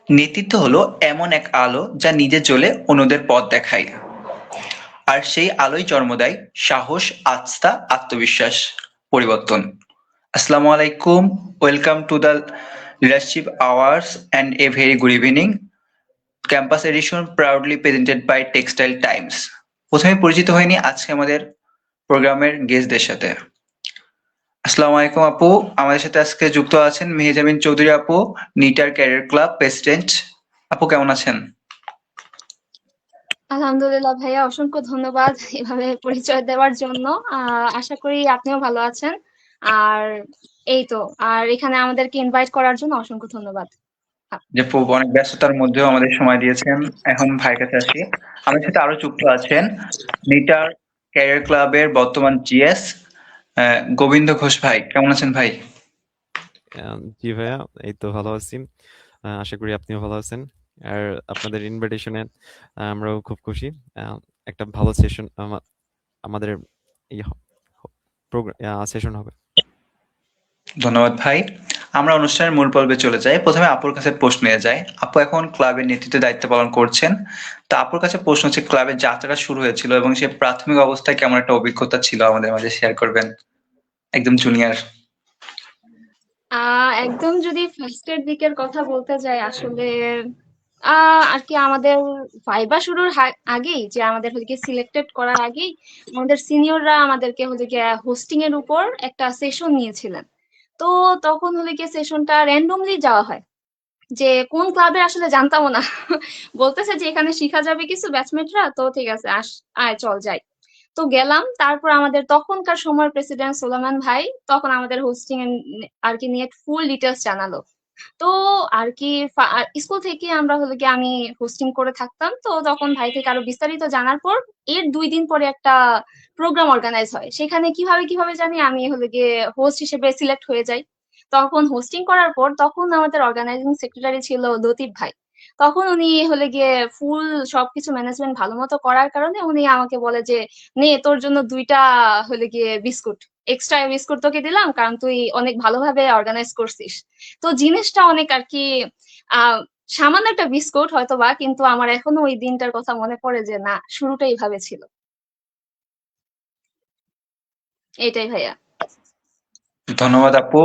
নেতৃত্ব হলো এমন এক আলো যা নিজে জ্বলে অন্যদের পথ দেখায়। আর সেই আলোই জন্ম দেয় সাহস, আস্থা, আত্মবিশ্বাস, পরিবর্তন। আসসালামু আলাইকুম, welcome to the leadership hours and a very good evening. Campus edition proudly presented by Textile Times. প্রথমে পরিচিত হয়নি আজকে আমাদের প্রোগ্রামের গেস্টদের সাথে। আসসালামু আলাইকুম আপু, আমাদের সাথে আজকে যুক্ত আছেন মেহেজাবিন চৌধুরী আপু, নিটার ক্যারিয়ার ক্লাব প্রেসিডেন্ট। আপু কেমন আছেন? আলহামদুলিল্লাহ ভাইয়া, অসংখ্য ধন্যবাদ এভাবে পরিচয় দেওয়ার জন্য। আশা করি আপনিও ভালো আছেন। আর এই তো, আর এখানে আমাদেরকে ইনভাইট করার জন্য অসংখ্য ধন্যবাদ। যে আপু অনেক ব্যস্ততার মধ্যেও আমাদের সময় দিয়েছেন। এখন ভাইয়ের কাছে আসি। আমাদের সাথে আরো যুক্ত আছেন নিটার ক্যারিয়ার ক্লাবের বর্তমান জিএস গোবিন্দ ঘোষ ভাই। কেমন আছেন ভাই? জি ভাইয়া, এই তো ভালো আছি। আশা করি আপনিও ভালো আছেন। আর আপনাদের ইনভাইটেশনে আমরাও খুব খুশি। একটা ভালো সেশন আমাদের এই প্রোগ্রাম সেশন হবে। ধন্যবাদ ভাই। আমরা অনুষ্ঠানের মূল পর্বে চলে যাই। প্রথমে আপুর কাছে প্রশ্ন নিয়ে যাই। আপু এখন ক্লাবের নেতৃত্বের দায়িত্ব পালন করছেন। তো আপুর কাছে প্রশ্ন হচ্ছে, ক্লাবের যাত্রাটা শুরু হয়েছিল এবং সেই প্রাথমিক অবস্থায় কেমন একটা অভিজ্ঞতা ছিল আমাদের মাঝে শেয়ার করবেন? একদম জুনিয়র। একদম যদি ফার্স্টের দিকের কথা বলতে যাই, আসলে আর কি আমাদের ভাইবা শুরুর আগেই, যে আমাদের হচ্ছে সিলেক্টেড করার আগেই আমাদের সিনিয়ররা আমাদেরকে হচ্ছে গিয়ে হোস্টিং এর উপর একটা সেশন নিয়েছিলেন। তো তখন হলে গিয়ে সেশনটা র্যান্ডমলি যাওয়া হয়, যে কোন ক্লাবে আসলে জানতামও না। বলতেছে যে এখানে শিখা যাবে কিছু ব্যাচমেটরা, তো ঠিক আছে আয় চল যাই। তো গেলাম। তারপর আমাদের তখনকার সময় প্রেসিডেন্ট সোলামান ভাই তখন আমাদের হোস্টিং আর কি নিয়ে ফুল ডিটেলস জানালো। তো আর কি স্কুল থেকে আমরা হলো কি আমি হোস্টিং করে থাকতাম, তো তখন ভাই থেকে আরো বিস্তারিত জানার পর এর 2 দিন পরে একটা প্রোগ্রাম অর্গানাইজ হয়, সেখানে কিভাবে কিভাবে জানি আমি হলো গিয়ে হোস্ট হিসেবে সিলেক্ট হয়ে যাই। তখন হোস্টিং করার পর তখন আমাদের অর্গানাইজিং সেক্রেটারি ছিল লতিফ ভাই। তখন উনি হলে গিয়ে ফুল সবকিছু ম্যানেজমেন্ট ভালো মতো করার কারণে উনি আমাকে বলে যে, নে তোর জন্য 2টা হলে গিয়ে বিস্কুট, এক্সট্রা বিস্কুট তোকে দিলাম কারণ তুই অনেক ভালোভাবে অর্গানাইজ করছিস। তো জিনিসটা অনেক আর কি আহ সামান্য একটা বিস্কুট হয়তোবা, কিন্তু আমার এখনো ওই দিনটার কথা মনে পড়ে যে না, শুরুটা এইভাবে ছিল। এটাই ভাইয়া। ধন্যবাদ আপু।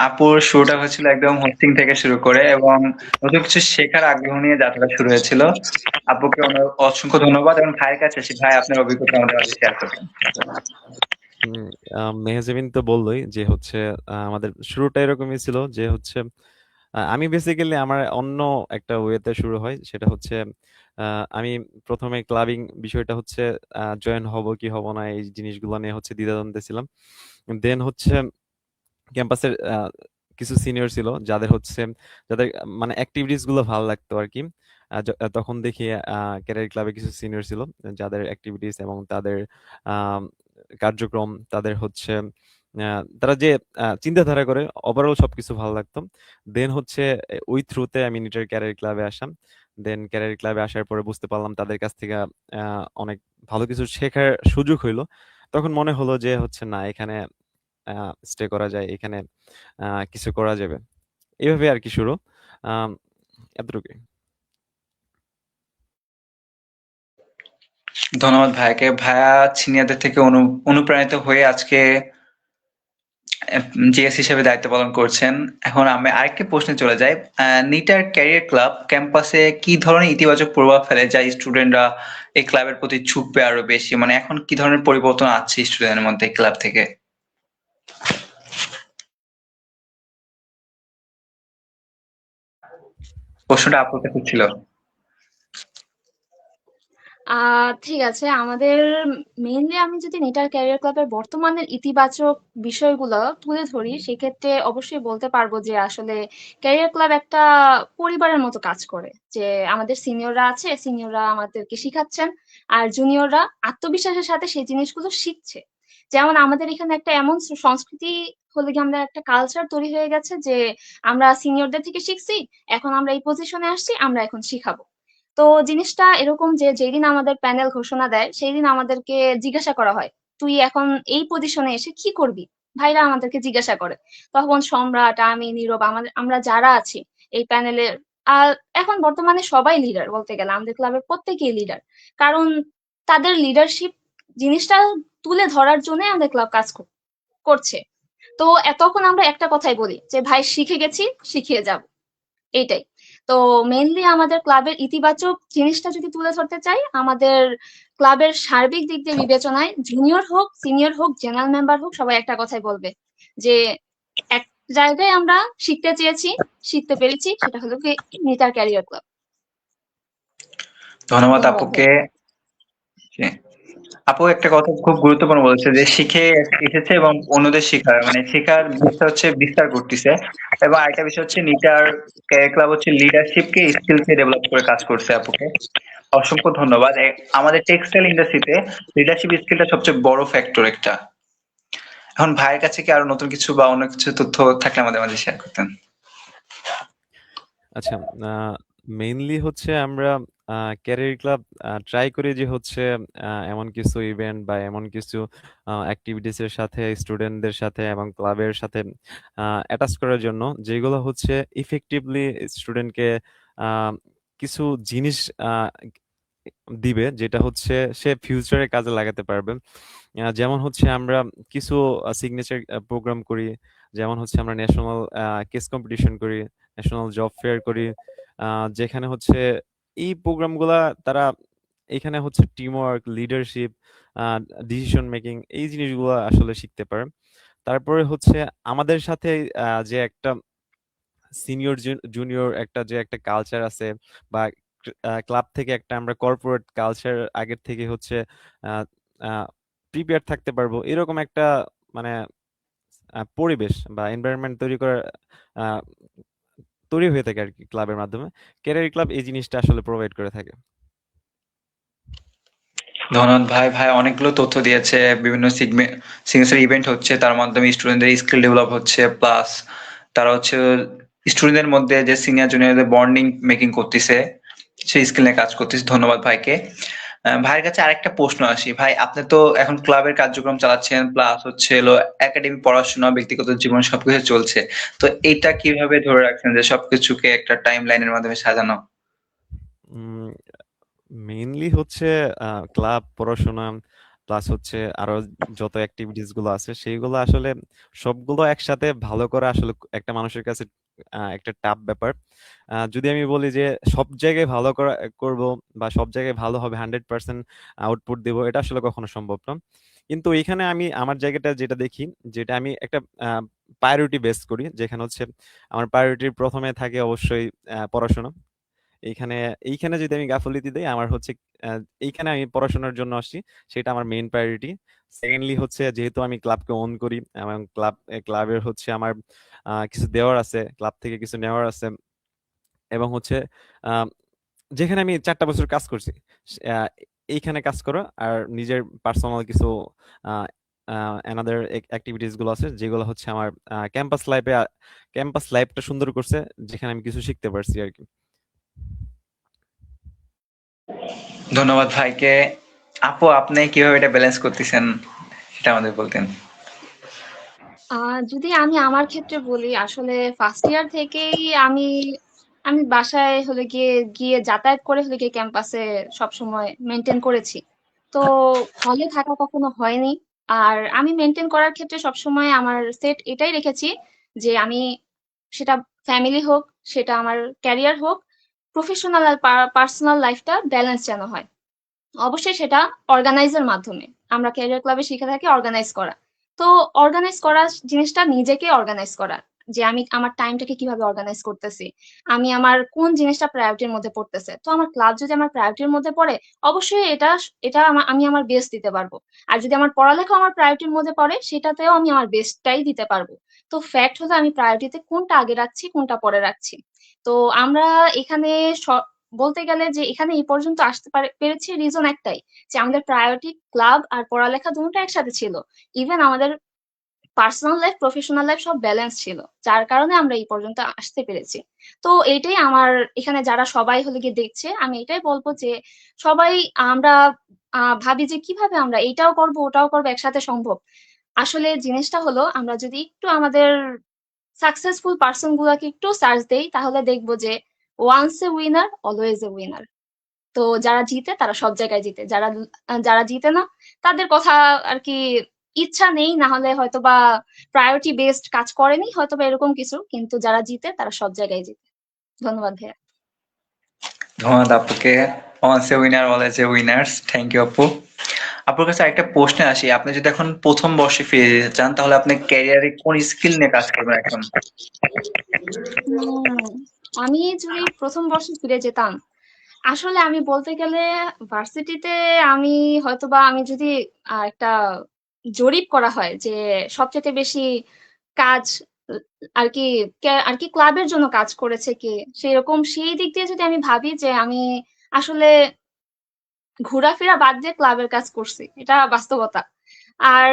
আপুর শুরুটা হয়েছিল একদম হোস্টিং থেকে শুরু করে এবং নতুন কিছু শেখার আগ্রহ নিয়ে যাত্রা শুরু হয়েছিল। আপুকে অসংখ্য ধন্যবাদ। এবং ভাইয়ের কাছে আসি, ভাই আপনার অভিজ্ঞতা আমাদের মাঝে শেয়ার করবেন। হুম, মেহজাবিন তো বললোই যে হচ্ছে আমাদের শুরুটা এরকমই ছিল যে হচ্ছে আমি বেসিক্যালি আমার অন্য একটা ওয়েতে শুরু হয়, সেটা হচ্ছে আমি প্রথমে ক্লাবিং বিষয়টা হচ্ছে জয়েন হব কি হব না এই জিনিসগুলো নিয়ে হচ্ছে দ্বিধাদ্বন্দ্বে ছিলাম। দেন হচ্ছে ক্যাম্পাসের কিছু সিনিয়র ছিল যাদের মানে অ্যাক্টিভিটিস গুলো ভালো লাগতো আর কি। তখন দেখি ক্যারিয়ার ক্লাবে কিছু সিনিয়র ছিল যাদের অ্যাক্টিভিটিস এবং তাদের আম, কার্যক্রম, তাদের হচ্ছে তারা যে চিন্তাধারা করে ওভারঅল সবকিছু ভালো লাগতো। দেন হচ্ছে ওই থ্রুতে আমি নিটার ক্যারিয়ার ক্লাবে আসলাম। দেন ক্যারিয়ার ক্লাবে আসার পরে বুঝতে পারলাম তাদের কাছ থেকে অনেক ভালো কিছু শেখার সুযোগ হইলো। তখন মনে হলো যে হচ্ছে না, এখানে স্টে করা যায়, এখানে কিছু করা যাবে। এভাবে আর কি শুরু। আম, এতটুকুই। ধন্যবাদ ভাইয়াকে। ভাইয়া সিনিয়রদের থেকে অনুপ্রাণিত হয়ে আজকে জিএস হিসেবে দায়িত্ব পালন করছেন। এখন আমি আরেকটি প্রশ্নে চলে যাই। নিটার ক্যারিয়ার ক্লাব ক্যাম্পাসে কি ধরনের ইতিবাচক প্রভাব ফেলে যা স্টুডেন্টরা এই ক্লাবের প্রতি ঝুঁকবে আরো বেশি? মানে এখন কি ধরনের পরিবর্তন আছে স্টুডেন্টের মধ্যে ক্লাব থেকে? প্রশ্নটা আপুর কাছে ছিল। ঠিক আছে, আমাদের মেইনলি আমি যদি নেটার ক্যারিয়ার ক্লাবের বর্তমানের ইতিবাচক বিষয়গুলো তুলে ধরি, সেক্ষেত্রে অবশ্যই বলতে পারবো যে আসলে ক্যারিয়ার ক্লাব একটা পরিবারের মতো কাজ করে। যে আমাদের সিনিয়ররা আছে, সিনিয়ররা আমাদেরকে শিখাচ্ছেন, আর জুনিয়ররা আত্মবিশ্বাসের সাথে সেই জিনিসগুলো শিখছে। যেমন আমাদের এখানে একটা এমন সংস্কৃতি হলে গিয়ে আমরা একটা কালচার তৈরি হয়ে গেছে যে আমরা সিনিয়রদের থেকে শিখছি, এখন আমরা এই পজিশনে আসছি, আমরা এখন শিখাবো। তো জিনিসটা এরকম যে যেদিন আমাদের প্যানেল ঘোষণা দেয় সেই দিন আমাদেরকে জিজ্ঞাসা করা হয়, তুই এখন এই পজিশনে এসে কি করবি? ভাইরা আমাদেরকে জিজ্ঞাসা করে। তখন সম্রাট, আমি, নীরব, আমরা যারা আছি এই প্যানেলের আর এখন বর্তমানে সবাই লিডার বলতে গেলে, আমাদের ক্লাবের প্রত্যেকেই লিডার। কারণ তাদের লিডারশিপ জিনিসটা তুলে ধরার জন্য আমাদের ক্লাব কাজ করছে। তো তখন আমরা একটা কথাই বলি যে ভাই শিখে গেছি, শিখিয়ে যাব, এইটাই। তো মেইনলি আমাদের ক্লাবের ইতিবাচক জিনিসটা যদি তুলে ধরতে চাই, আমাদের ক্লাবের সার্বিক দিক দিয়ে বিবেচনায় জুনিয়র হোক, সিনিয়র হোক, জেনারেল মেম্বার হোক, সবাই একটা কথাই বলবে যে এক জায়গায় আমরা শিখতে চেয়েছি, শিখতে পেরেছি, সেটা হলো কি নিতার ক্যারিয়ার ক্লাব। ধন্যবাদ ধন্যবাদ ভাই। আপুকে। জি। আপু একটা কথা খুব গুরুত্বপূর্ণ বলেছে যে শিখে এসেছে এবং অন্যদের শেখার মানে শেখার বিষয়টা হচ্ছে বিস্তার করতেছে। এবং আরেকটা বিষয় হচ্ছে নিটার ক্যারিয়ার ক্লাব হচ্ছে লিডারশিপকে স্কিলকে ডেভেলপ করে কাজ করছে আপুকে। অসংখ্য ধন্যবাদ। আমাদের টেক্সটাইল ইন্ডাস্ট্রিতে লিডারশিপ স্কিলটা সবচেয়ে বড় ফ্যাক্টর একটা। এখন ভাইয়ের কাছে কি আরো নতুন কিছু বা অন্য কিছু তথ্য থাকলে আমাদের মাঝে শেয়ার করতেন। আচ্ছা, মেইনলি হচ্ছে আমরা ক্যারিয়ার ক্লাব ট্রাই করি যে হচ্ছে এমন কিছু ইভেন্ট বা এমন কিছু অ্যাক্টিভিটিস এর সাথে স্টুডেন্টদের সাথে এবং ক্লাবের সাথে অ্যাটাচ করার জন্য, যেগুলো হচ্ছে ইফেক্টিভলি স্টুডেন্টকে কিছু জিনিস আহ, দিবে, যেটা হচ্ছে সে ফিউচারে কাজে লাগাতে পারবে। যেমন হচ্ছে আমরা কিছু সিগনেচার প্রোগ্রাম করি, যেমন হচ্ছে আমরা ন্যাশনাল কেস কম্পিটিশন করি, ন্যাশনাল জব ফেয়ার করি, যেখানে হচ্ছে এই প্রোগ্রামগুলা তারা এখানে হচ্ছে team work, leadership, decision making, এই জিনিসগুলো আসলে শিখতে পারে। তারপরে হচ্ছে আমাদের সাথে যে একটা সিনিয়র জুনিয়র একটা যে একটা কালচার আছে, বা ক্লাব থেকে একটা আমরা কর্পোরেট কালচার আগের থেকে হচ্ছে প্রিপেয়ার থাকতে পারবো, এরকম একটা মানে পরিবেশ বা এনভায়রনমেন্ট আহ, তৈরি হয়ে থাকে আর কি ক্লাবের মাধ্যমে। ক্যারিয়ার ক্লাব এই জিনিসটা আসলে প্রোভাইড করে থাকে। ধন্যবাদ ভাই। ভাই অনেকগুলো তথ্য দিয়েছে। বিভিন্ন সিগনেচার ইভেন্ট হচ্ছে, তার মাধ্যমে স্টুডেন্টদের স্কিল ডেভেলপ হচ্ছে, প্লাস তারা হচ্ছে স্টুডেন্টদের মধ্যে যে সিনিয়র জুনিয়রদের বন্ডিং মেকিং করতেছে, সেই স্কিল নিয়ে কাজ করতেছে। ধন্যবাদ ভাইকে। ভাইয়ের কাছে আরেকটা প্রশ্ন আসি। ভাই আপনি তো এখন ক্লাবের কার্যক্রম চালাচ্ছেন, প্লাস হচ্ছে হলো একাডেমিক পড়াশোনা, ব্যক্তিগত জীবন সবকিছু চলছে। তো এটা কিভাবে ধরে রাখছেন যে সবকিছুকে একটা টাইম লাইনের মাধ্যমে সাজানো? মেইনলি হচ্ছে ক্লাব, পড়াশোনা, প্লাস হচ্ছে আরো যত অ্যাক্টিভিটিস গুলো আছে সেইগুলো আসলে সবগুলো একসাথে ভালো করা আসলে একটা মানুষের কাছে একটা টাফ ব্যাপার। যদি আমি বলি যে সব জায়গায় ভালো করব বা সব জায়গায় ভালো হবে, 100% আউটপুট দেব, এটা আসলে কখনো সম্ভব না। কিন্তু এখানে আমি আমার জায়গাটা যেটা দেখি, যেটা আমি একটা প্রায়োরিটি বেস করি, যেখানে হচ্ছে আমার প্রায়োরিটির প্রথমে থাকে অবশ্যই পড়াশোনা। এইখানে এইখানে যদি আমি গাফিলতি দেই, আমার হচ্ছে এইখানে আমি পড়াশোনার জন্য আসছি, সেটা আমার মেইন প্রায়োরিটি। সেকেন্ডলি হচ্ছে যেহেতু আমি ক্লাবকে ওন করি এবং ক্লাবের হচ্ছে আমার কিছু দেওয়ার আছে, ক্লাব থেকে কিছু নেওয়ার আছে, এবং হচ্ছে আহ, যেখানে আমি 4টা বছর কাজ করছি, আহ, এইখানে কাজ করো, আর নিজের পার্সোনাল কিছু অ্যানাদার অ্যাক্টিভিটিস গুলো আছে, যেগুলো হচ্ছে আমার ক্যাম্পাস লাইফটা সুন্দর করছে, যেখানে আমি কিছু শিখতে পারছি আর কি। ধন্যবাদ ভাইকে। আপু আপনি কিভাবে এটা ব্যালেন্স করতেছেন সেটা আমাদের বলতেন। যদি আমি আমার ক্ষেত্রে বলি, আসলে ফার্স্ট ইয়ার থেকেই আমি আমি বাসায় হলে গিয়ে গিয়ে যাতায়াত করে হলে গিয়ে ক্যাম্পাসে সবসময় মেনটেন করেছি। তো হলে থাকা কখনো হয়নি। আর আমি মেনটেন করার ক্ষেত্রে সবসময় আমার সেট এটাই রেখেছি যে আমি, সেটা ফ্যামিলি হোক, সেটা আমার ক্যারিয়ার হোক, প্রফেশনাল আর পার্সোনাল লাইফটা ব্যালেন্স যেন হয়। অবশ্যই সেটা অর্গানাইজের মাধ্যমে। আমরা ক্যারিয়ার ক্লাবে শিখে থাকি অর্গানাইজ করা। তো অর্গানাইজ করা জিনিসটা নিজেকে অর্গানাইজ করা, যে আমি আমার টাইমটাকে কিভাবে অর্গানাইজ করতেছি, আমি আমার কোন জিনিসটা প্রায়োরিটির মধ্যে পড়তেছে। তো আমার ক্লাব যদি আমার প্রায়োরিটির মধ্যে পড়ে, অবশ্যই এটা এটা আমি আমার বেস্ট দিতে পারবো। আর যদি আমার পড়ালেখা আমার প্রায়োরিটির মধ্যে পড়ে, সেটাতেও আমি আমার বেস্টটাই দিতে পারবো। তো ফ্যাক্ট হলো আমি প্রায়োরিটিতে কোনটা আগে রাখছি, কোনটা পরে রাখছি। তো আমরা এখানে বলতে গেলে যে এখানে এই পর্যন্ত আসতে পেরেছি রিজন একটাই, যে আমাদের প্রায়োরিটি ক্লাব আর পড়ালেখা দুটো একসাথে ছিল। ইভেন আমাদের পার্সোনাল লাইফ, প্রফেশনাল লাইফ সব ব্যালেন্স ছিল, যার কারণে আমরা এই পর্যন্ত আসতে পেরেছি। তো এইটাই আমার, এখানে যারা সবাই হলে গিয়ে দেখছে, আমি এটাই বলবো যে সবাই আমরা ভাবি যে কিভাবে আমরা এইটাও করব ওটাও করবো একসাথে সম্ভব। আসলে জিনিসটা হলো আমরা যদি একটু আমাদের সাকসেসফুল পার্সন গুলাকে একটু সার্চ দেই, তাহলে দেখবো যে once a winner always a winner. তো যারা জিতে তারা সব জায়গায় জিতে, যারা যারা জিতে না তাদের কথা আর কি ইচ্ছা নেই, না হলে হয়তো বা প্রায়োরিটি বেসড কাজ করেনি, হয়তো বা এরকম কিছু, কিন্তু যারা জিতে তারা সব জায়গায় জিতে। ধন্যবাদ ভাইয়া। ধন্যবাদ আপুকে। once a winner always a winners, thank you আপু। আপুর কাছে একটা প্রশ্নে আসি, আপনি যদি এখন প্রথম বর্ষে ফিরে যেতে চান তাহলে আপনি ক্যারিয়ারে কোন স্কিল নিয়ে কাজ করবেন এখন? উম, আমি যদি প্রথম বর্ষে ফিরে যেতাম, আসলে আমি বলতে গেলে ভার্সিটিতে আমি হয়তোবা আমি যদি একটা জরিপ করা হয় যে সবচেয়ে বেশি কাজ আহ, আর কি আর কি ক্লাবের জন্য কাজ করেছে কে, সেরকম সেই দিক দিয়ে যদি আমি ভাবি যে আমি আসলে ঘোরাফেরা বাদ দিয়ে ক্লাবের কাজ করছি, এটা বাস্তবতা। আর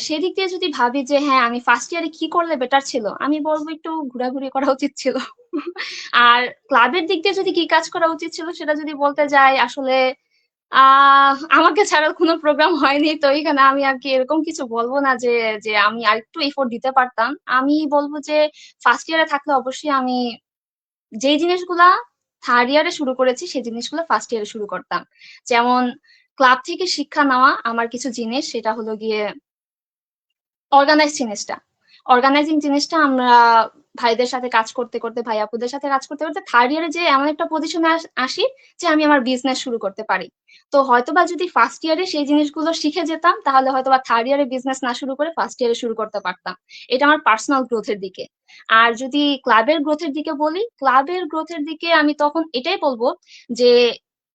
সেদিক দিয়ে যদি ভাবি যে হ্যাঁ আমি ফার্স্ট ইয়ারে কি করলে বেটার ছিল, আমি বলবো একটু ঘোরাঘুরি করা উচিত ছিল। আর ক্লাবের দিক দিয়ে যদি কি কাজ করা উচিত ছিল সেটা যদি বলতে যাই, আসলে আমাকে ছাড়া কোনো প্রোগ্রাম হয়নি, তো এখানে আমি আর কি এরকম কিছু বলবো না যে যে আমি আরেকটু এফোর্ট দিতে পারতাম। আমি বলবো যে ফার্স্ট ইয়ারে থাকলে অবশ্যই আমি যেই জিনিসগুলা থার্ড ইয়ারে শুরু করেছি সেই জিনিসগুলো ফার্স্ট ইয়ারে শুরু করতাম। যেমন ক্লাব থেকে শিক্ষা নেওয়া আমার কিছু জিনিস, সেটা হলো গিয়ে অর্গানাইজ জিনিসটা, অর্গানাইজিং জিনিসটা আমরা ভাইদের সাথে কাজ করতে করতে, ভাই আপুদের সাথে কাজ করতে করতে থার্ড ইয়ারে যে এমন একটা পজিশনে আসি যে আমি আমার বিজনেস শুরু করতে পারি। তো হয়তোবা যদি ফার্স্ট ইয়ারে সেই জিনিসগুলো শিখে যেতাম তাহলে হয়তোবা থার্ড ইয়ারে বিজনেস না শুরু করে ফার্স্ট ইয়ারে শুরু করতে পারতাম। এটা আমার পার্সোনাল গ্রোথের দিকে। আর যদি ক্লাবের গ্রোথের দিকে বলি, ক্লাবের গ্রোথের দিকে আমি তখন এটাই বলবো যে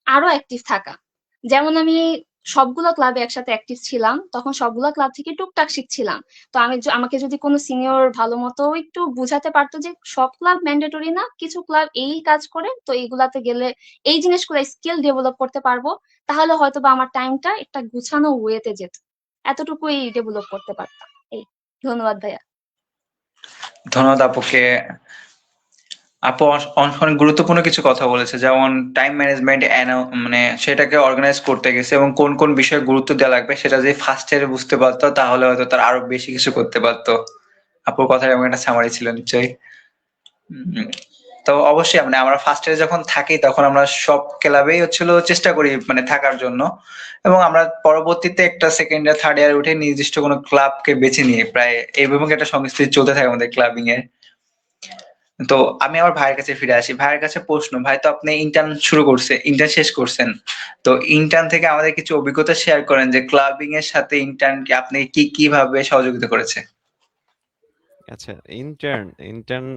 আরো অ্যাক্টিভ থাকা। যেমন আমি সবগুলো ক্লাবে একসাথে অ্যাক্টিভ ছিলাম, তখন সবগুলো ক্লাব থেকে টুকটাক শিখছিলাম। তো আমাকে যদি কোনো সিনিয়র ভালো মতো একটু বুঝাতে পারতো যে সব ক্লাব ম্যান্ডেটরি না, কিছু ক্লাব এই কাজ করে, তো এইগুলাতে গেলে এই জিনিসগুলো স্কিল ডেভেলপ করতে পারবো, তাহলে হয়তো বা আমার টাইমটা একটা গুছানো ওয়েতে যেত। এতটুকুই ডেভেলপ করতে পারতাম। এই, ধন্যবাদ ভাইয়া। ধন্যবাদ আপুকে। আপু অনেক গুরুত্বপূর্ণ কিছু কথা বলেছে, যেমন টাইম ম্যানেজমেন্ট, মানে সেটাকে অর্গানাইজ করতে গেছে এবং কোন কোন বিষয়ে গুরুত্ব দেওয়া লাগবে সেটা যদি ফার্স্ট ইয়ারে বুঝতে পারতো তাহলে হয়তো তার আরো বেশি কিছু করতে পারতো। আপুর কথার এমন একটা সামারি ছিল নিশ্চয়ই। উম, তো অবশ্যই মানে আমরা ফার্স্ট ইয়ারে যখন থাকি তখন আমরা সব ক্লাবেই হচ্ছিল চেষ্টা করি মানে থাকার জন্য, এবং আমরা পরবর্তীতে একটা সেকেন্ড ইয়ার থার্ড ইয়ারে উঠে নির্দিষ্ট কোনো ক্লাবকে বেছে নিয়ে প্রায় এইভাবে একটা সংস্কৃতি চলতে থাকে আমাদের ক্লাবিং এর। তো আমি আমার ভাইয়ের কাছে ফিরে আসি। ভাইয়ের কাছে প্রশ্ন, ভাই তো আপনি ইন্টার্ন শুরু করছে, ইন্টার্ন শেষ করছেন, তো ইন্টার্ন থেকে আমাদের কিছু অভিজ্ঞতা শেয়ার করেন যে ক্লাবিং এর সাথে ইন্টার্ন কি আপনি কিভাবে সহযোগিতা করেছে? আচ্ছা, ইন্টার্ন ইন্টার্ন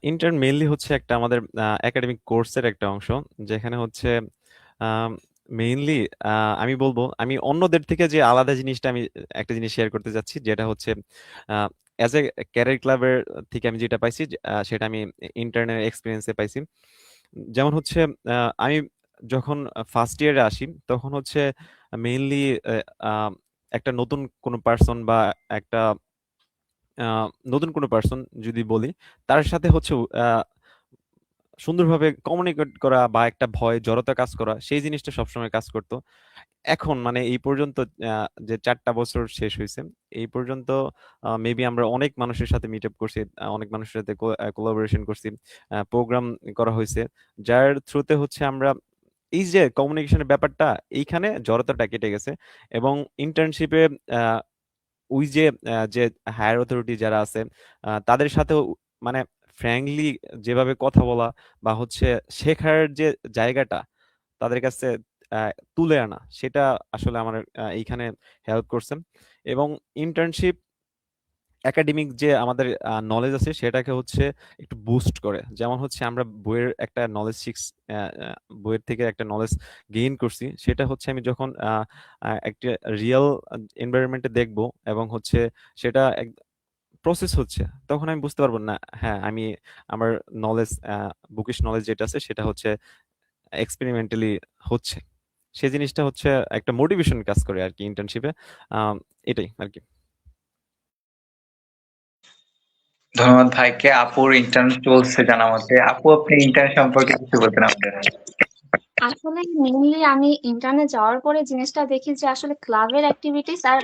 ইন্টার্ন মেইনলি হচ্ছে একটা আমাদের একাডেমিক কোর্সের একটা অংশ, যেখানে হচ্ছে মেইনলি আমি বলবো আমি অন্যদের থেকে যে আলাদা জিনিসটা আমি একটা জিনিস শেয়ার করতে যাচ্ছি, যেটা হচ্ছে অ্যাজ এ ক্যারিয়ার ক্লাবের থেকে আমি যেটা পাইছি সেটা আমি ইন্টার্নের এক্সপিরিয়েন্সে পাইছি। যেমন হচ্ছে আমি যখন ফার্স্ট ইয়ারে আসি তখন হচ্ছে মেইনলি একটা নতুন কোনো পার্সন বা একটা নতুন কোনো পার্সন যদি বলি, তার সাথে হচ্ছে সুন্দরভাবে কমিউনিকেট করা বা একটা ভয় জড়তা কাজ করা, সেই জিনিসটা সবসময় কাজ করতো। এখন মানে এই পর্যন্ত যে ৪টা বছর শেষ হয়েছে, এই পর্যন্ত মেবি আমরা অনেক মানুষের সাথে মিট আপ করছি, অনেক মানুষের সাথে কোলাবোরেশন করছি, প্রোগ্রাম করা হয়েছে, যার থ্রুতে হচ্ছে আমরা এই যে কমিউনিকেশনের ব্যাপারটা এইখানে জড়তাটা কেটে গেছে। এবং ইন্টার্নশিপে ওই যে যে হায়ার অথরিটি যারা আছে তাদের সাথেও মানে ফ্র্যাঙ্কলি যেভাবে কথা বলা বা হচ্ছে শেখার যে জায়গাটা তাদের কাছে তুলে আনা, সেটা আসলে আমার এইখানে হেল্প করছে। এবং ইন্টার্নশিপ একাডেমিক যে আমাদের নলেজ আছে সেটাকে হচ্ছে একটু বুস্ট করে। যেমন হচ্ছে আমরা বইয়ের একটা নলেজ বইয়ের থেকে একটা নলেজ গেইন করছি, সেটা হচ্ছে আমি যখন একটা রিয়েল এনভায়রনমেন্টে দেখবো এবং হচ্ছে সেটা প্রসেস হচ্ছে, তখন আমি বুঝতে পারবো না, হ্যাঁ আমি আমার নলেজ বুকিশ নলেজ যেটা আছে সেটা হচ্ছে এক্সপেরিমেন্টালি হচ্ছে। সেই জিনিসটা হচ্ছে একটা মোটিভেশন কাজ করে আর কি ইন্টার্নশিপে। এটাই আর কি। ধন্যবাদ ভাইকে। আপুর ইন্টার্ন চলছে জানা মতে। আপু আপনি ইন্টার্ন সম্পর্কে কিছু বলতেন আমাদের? আসলে মেইনলি আমি ইন্টার্নে যাওয়ার পরে জিনিসটা দেখি যে আসলে ক্লাবের অ্যাক্টিভিটিস আর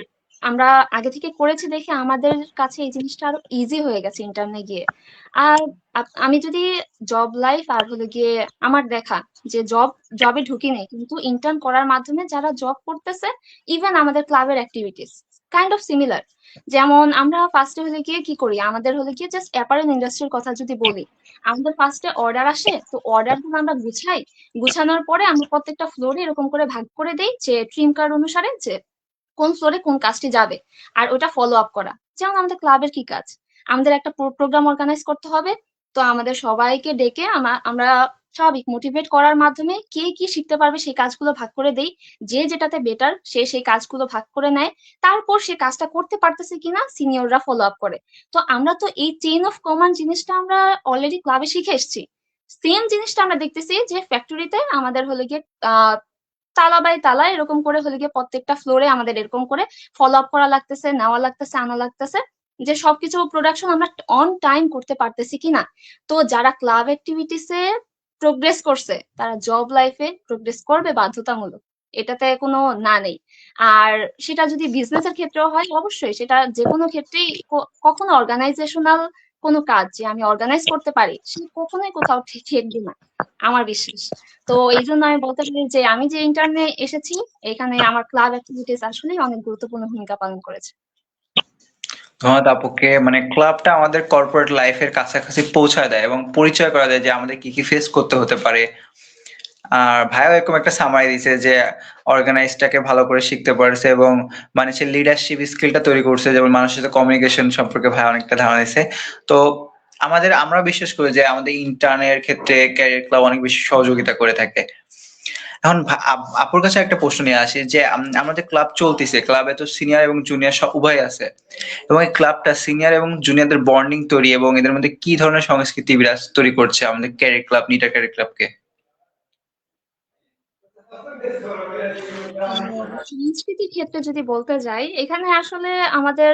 আমরা আগে থেকে করেছি দেখে আমাদের কাছে এই জিনিসটা আরো ইজি হয়ে গেছে ইন্টার্নে গিয়ে। আর আমি যদি জব লাইফ আর হলো গিয়ে আমার দেখা যে জবে ঢুকি নেই, কিন্তু ইন্টার্ন করার মাধ্যমে যারা জব করতেছে, ইভেন আমাদের ক্লাবের অ্যাক্টিভিটিস কাইন্ড অফ সিমিলার। যেমন আমরা ফার্স্টে হলে গিয়ে কি করি, আমাদের হলে গিয়ে জাস্ট অ্যাপারেল ইন্ডাস্ট্রির কথা যদি বলি, আমাদের ফার্স্টে অর্ডার আসে, তো অর্ডার গুলো আমরা গুছাই। গুছানোর পরে আমরা প্রত্যেকটা ফ্লোরে এরকম করে ভাগ করে দেই যে ট্রিম কার্ড অনুসারে যে কোন ফ্লোরে কোন কাজটি যাবে, আর ওটা ফলো আপ করা। যেমন আমাদের ক্লাবের কি কাজ, আমাদের একটা প্রোগ্রাম অর্গানাইজ করতে হবে, তো আমাদের সবাইকে ডেকে আমরা স্বাভাবিক মোটিভেট করার মাধ্যমে কে কি শিখতে পারবে সেই কাজগুলো ভাগ করে দেই। যে যেটাতে বেটার সে সেই কাজগুলো ভাগ করে নেয়, তারপর সে কাজটা করতে পারতেছে কিনা সিনিয়ররা ফলো আপ করে। তো আমরা তো এই চেইন অফ কমান্ড জিনিসটা আমরা অলরেডি ক্লাবে শিখে এসেছি। সেম জিনিসটা আমরা দেখতেছি যে ফ্যাক্টরিতে আমাদের হলো গিয়ে তালা বাই তালা এরকম করে হলে গিয়ে প্রত্যেকটা ফ্লোরে আমাদের এরকম করে ফলো আপ করা লাগতেছে, নেওয়া লাগতেছে, আনা লাগতেছে, যে সবকিছু প্রোডাকশন আমরা অন টাইম করতে পারতেছি কিনা। তো যারা ক্লাব অ্যাক্টিভিটিসে প্রোগ্রেস করছে তারা জব লাইফে প্রোগ্রেস করবে বাধ্যতামূলক, এটাতে কোনো না নেই। আর সেটা যদি বিজনেসের ক্ষেত্রেও হয়, অবশ্যই সেটা যে কোনো ক্ষেত্রেই কখনো অর্গানাইজেশনাল কোনো কাজ যে আমি অর্গানাইজ করতে পারি সে কখনোই কোথাও ঠেকবে না, আমার বিশ্বাস। তো এই জন্য আমি বলতে পারি যে আমি যে ইন্টার্নে এসেছি, এখানে আমার ক্লাব অ্যাক্টিভিটিস আসলেই অনেক গুরুত্বপূর্ণ ভূমিকা পালন করেছে। ধন্যবাদ আপুকে। মানে ক্লাবটা আমাদের কর্পোরেট লাইফের কাছাকাছি পৌঁছায় দেয় এবং পরিচয় করা দেয় যে আমাদের কি কি ফেস করতে হতে পারে। আর ভাইও এরকম একটা সামারি দিছে যে অর্গানাইজটাকে ভালো করে শিখতে পারছে এবং মানুষের লিডারশিপ স্কিলটা তৈরি করছে, যেমন মানুষের সাথে কমিউনিকেশন সম্পর্কে ভাই অনেকটা ধারণা দিছে। তো আমরা বিশ্বাস করি যে আমাদের ইন্টার্নের ক্ষেত্রে ক্যারিয়ার ক্লাব অনেক বেশি সহযোগিতা করে থাকে। এখন আপুর কাছে একটা প্রশ্ন নিয়ে আসি যে আমাদের ক্লাব চলতেছে, ক্লাবে তো সিনিয়র এবং জুনিয়র উভয় আছে, এবং এই ক্লাবটা সিনিয়র এবং জুনিয়রদের বন্ডিং তৈরি এবং এদের মধ্যে কি ধরনের সংস্কৃতি বিরাজ তৈরি করছে আমাদের ক্যারিয়ার ক্লাব, নিটা ক্যারিয়ার ক্লাবকে? সংস্কৃতির ক্ষেত্রে যদি বলতে যাই, এখানে আসলে আমাদের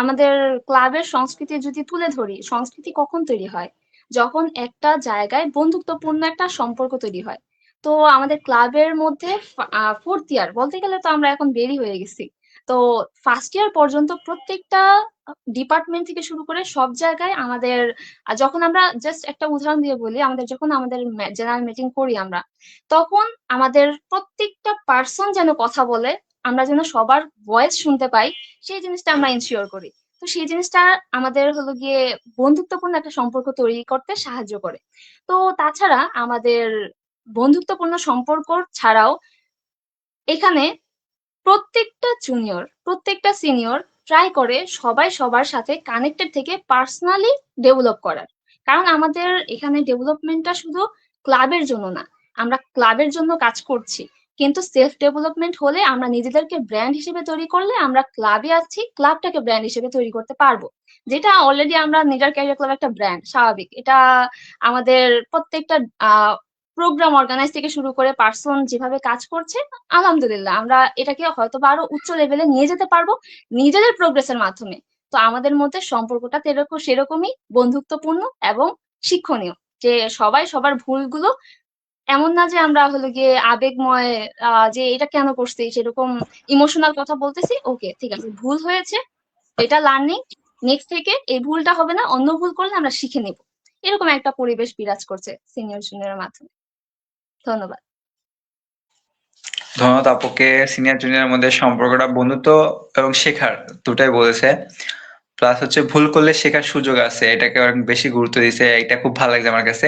আমাদের ক্লাবের সংস্কৃতি যদি তুলে ধরি, সংস্কৃতি কখন তৈরি হয়, যখন একটা জায়গায় বন্ধুত্বপূর্ণ একটা সম্পর্ক তৈরি হয়। তো আমাদের ক্লাবের মধ্যে ফোর্থ ইয়ার বলতে গেলে তো আমরা এখন বেরি হয়ে গেছি, তো ফার্স্ট ইয়ার পর্যন্ত প্রত্যেকটা ডিপার্টমেন্ট থেকে শুরু করে সব জায়গায় আমাদের যখন আমরা জাস্ট একটা উদাহরণ দিয়ে বলি, যখন আমাদের জেনারেল মিটিং করি আমরা, তখন আমাদের প্রত্যেকটা পার্সন যেন কথা বলে, আমরা যেন সবার ভয়েস শুনতে পাই, সেই জিনিসটা আমরা এনশিওর করি। তো সেই জিনিসটা আমাদের হলো গিয়ে বন্ধুত্বপূর্ণ একটা সম্পর্ক তৈরি করতে সাহায্য করে। তো তাছাড়া আমাদের বন্ধুত্বপূর্ণ সম্পর্ক ছাড়াও এখানে প্রত্যেকটা জুনিয়র প্রত্যেকটা সিনিয়র ট্রাই করে সবাই সবার সাথে কানেক্টেড থেকে পার্সোনালি ডেভেলপ করার। কারণ আমাদের এখানে ডেভেলপমেন্টটা শুধু ক্লাবের জন্য না, আমরা ক্লাবের জন্য কাজ করছি, কিন্তু সেলফ ডেভেলপমেন্ট হলে আমরা নিজেদেরকে ব্র্যান্ড হিসেবে তৈরি করলে আমরা ক্লাবে আছি, ক্লাবটাকে ব্র্যান্ড হিসেবে তৈরি করতে পারবো। যেটা অলরেডি আমরা নিডার ক্যারিয়ার ক্লাব একটা ব্র্যান্ড, স্বাভাবিক এটা। আমাদের প্রত্যেকটা প্রোগ্রাম অর্গানাইজ থেকে শুরু করে পার্সন যেভাবে কাজ করছে, আলহামদুলিল্লাহ আমরা এটাকে হয়তো বা আরো উচ্চ লেভেলে নিয়ে যেতে পারবো নিজেদের প্রোগ্রেসের মাধ্যমে। তো আমাদের মধ্যে সম্পর্কটা সেরকমই বন্ধুত্বপূর্ণ এবং শিক্ষণীয়, যে সবাই সবার ভুলগুলো, এমন না যে আমরা হলো গিয়ে আবেগময় যে এটা কেন করছি সেরকম ইমোশনাল কথা বলতেছি, ওকে ঠিক আছে ভুল হয়েছে, এটা লার্নিং, নেক্সট থেকে এই ভুলটা হবে না, অন্য ভুল করলে আমরা শিখে নিব। এরকম একটা পরিবেশ বিরাজ করছে সিনিয়র জুনিয়রের মাধ্যমে। ধন্যবাদ। ধন্যবাদ আপুকে। সিনিয়র জুনিয়রের মধ্যে সম্পর্কটা বন্ধুত্ব এবং শেখার দুটাই বলেছে, প্লাস হচ্ছে ভুল করলে শেখার সুযোগ আছে, এটাকে অনেক বেশি গুরুত্ব দিয়েছে। এটা খুব ভালো লাগছে আমার কাছে।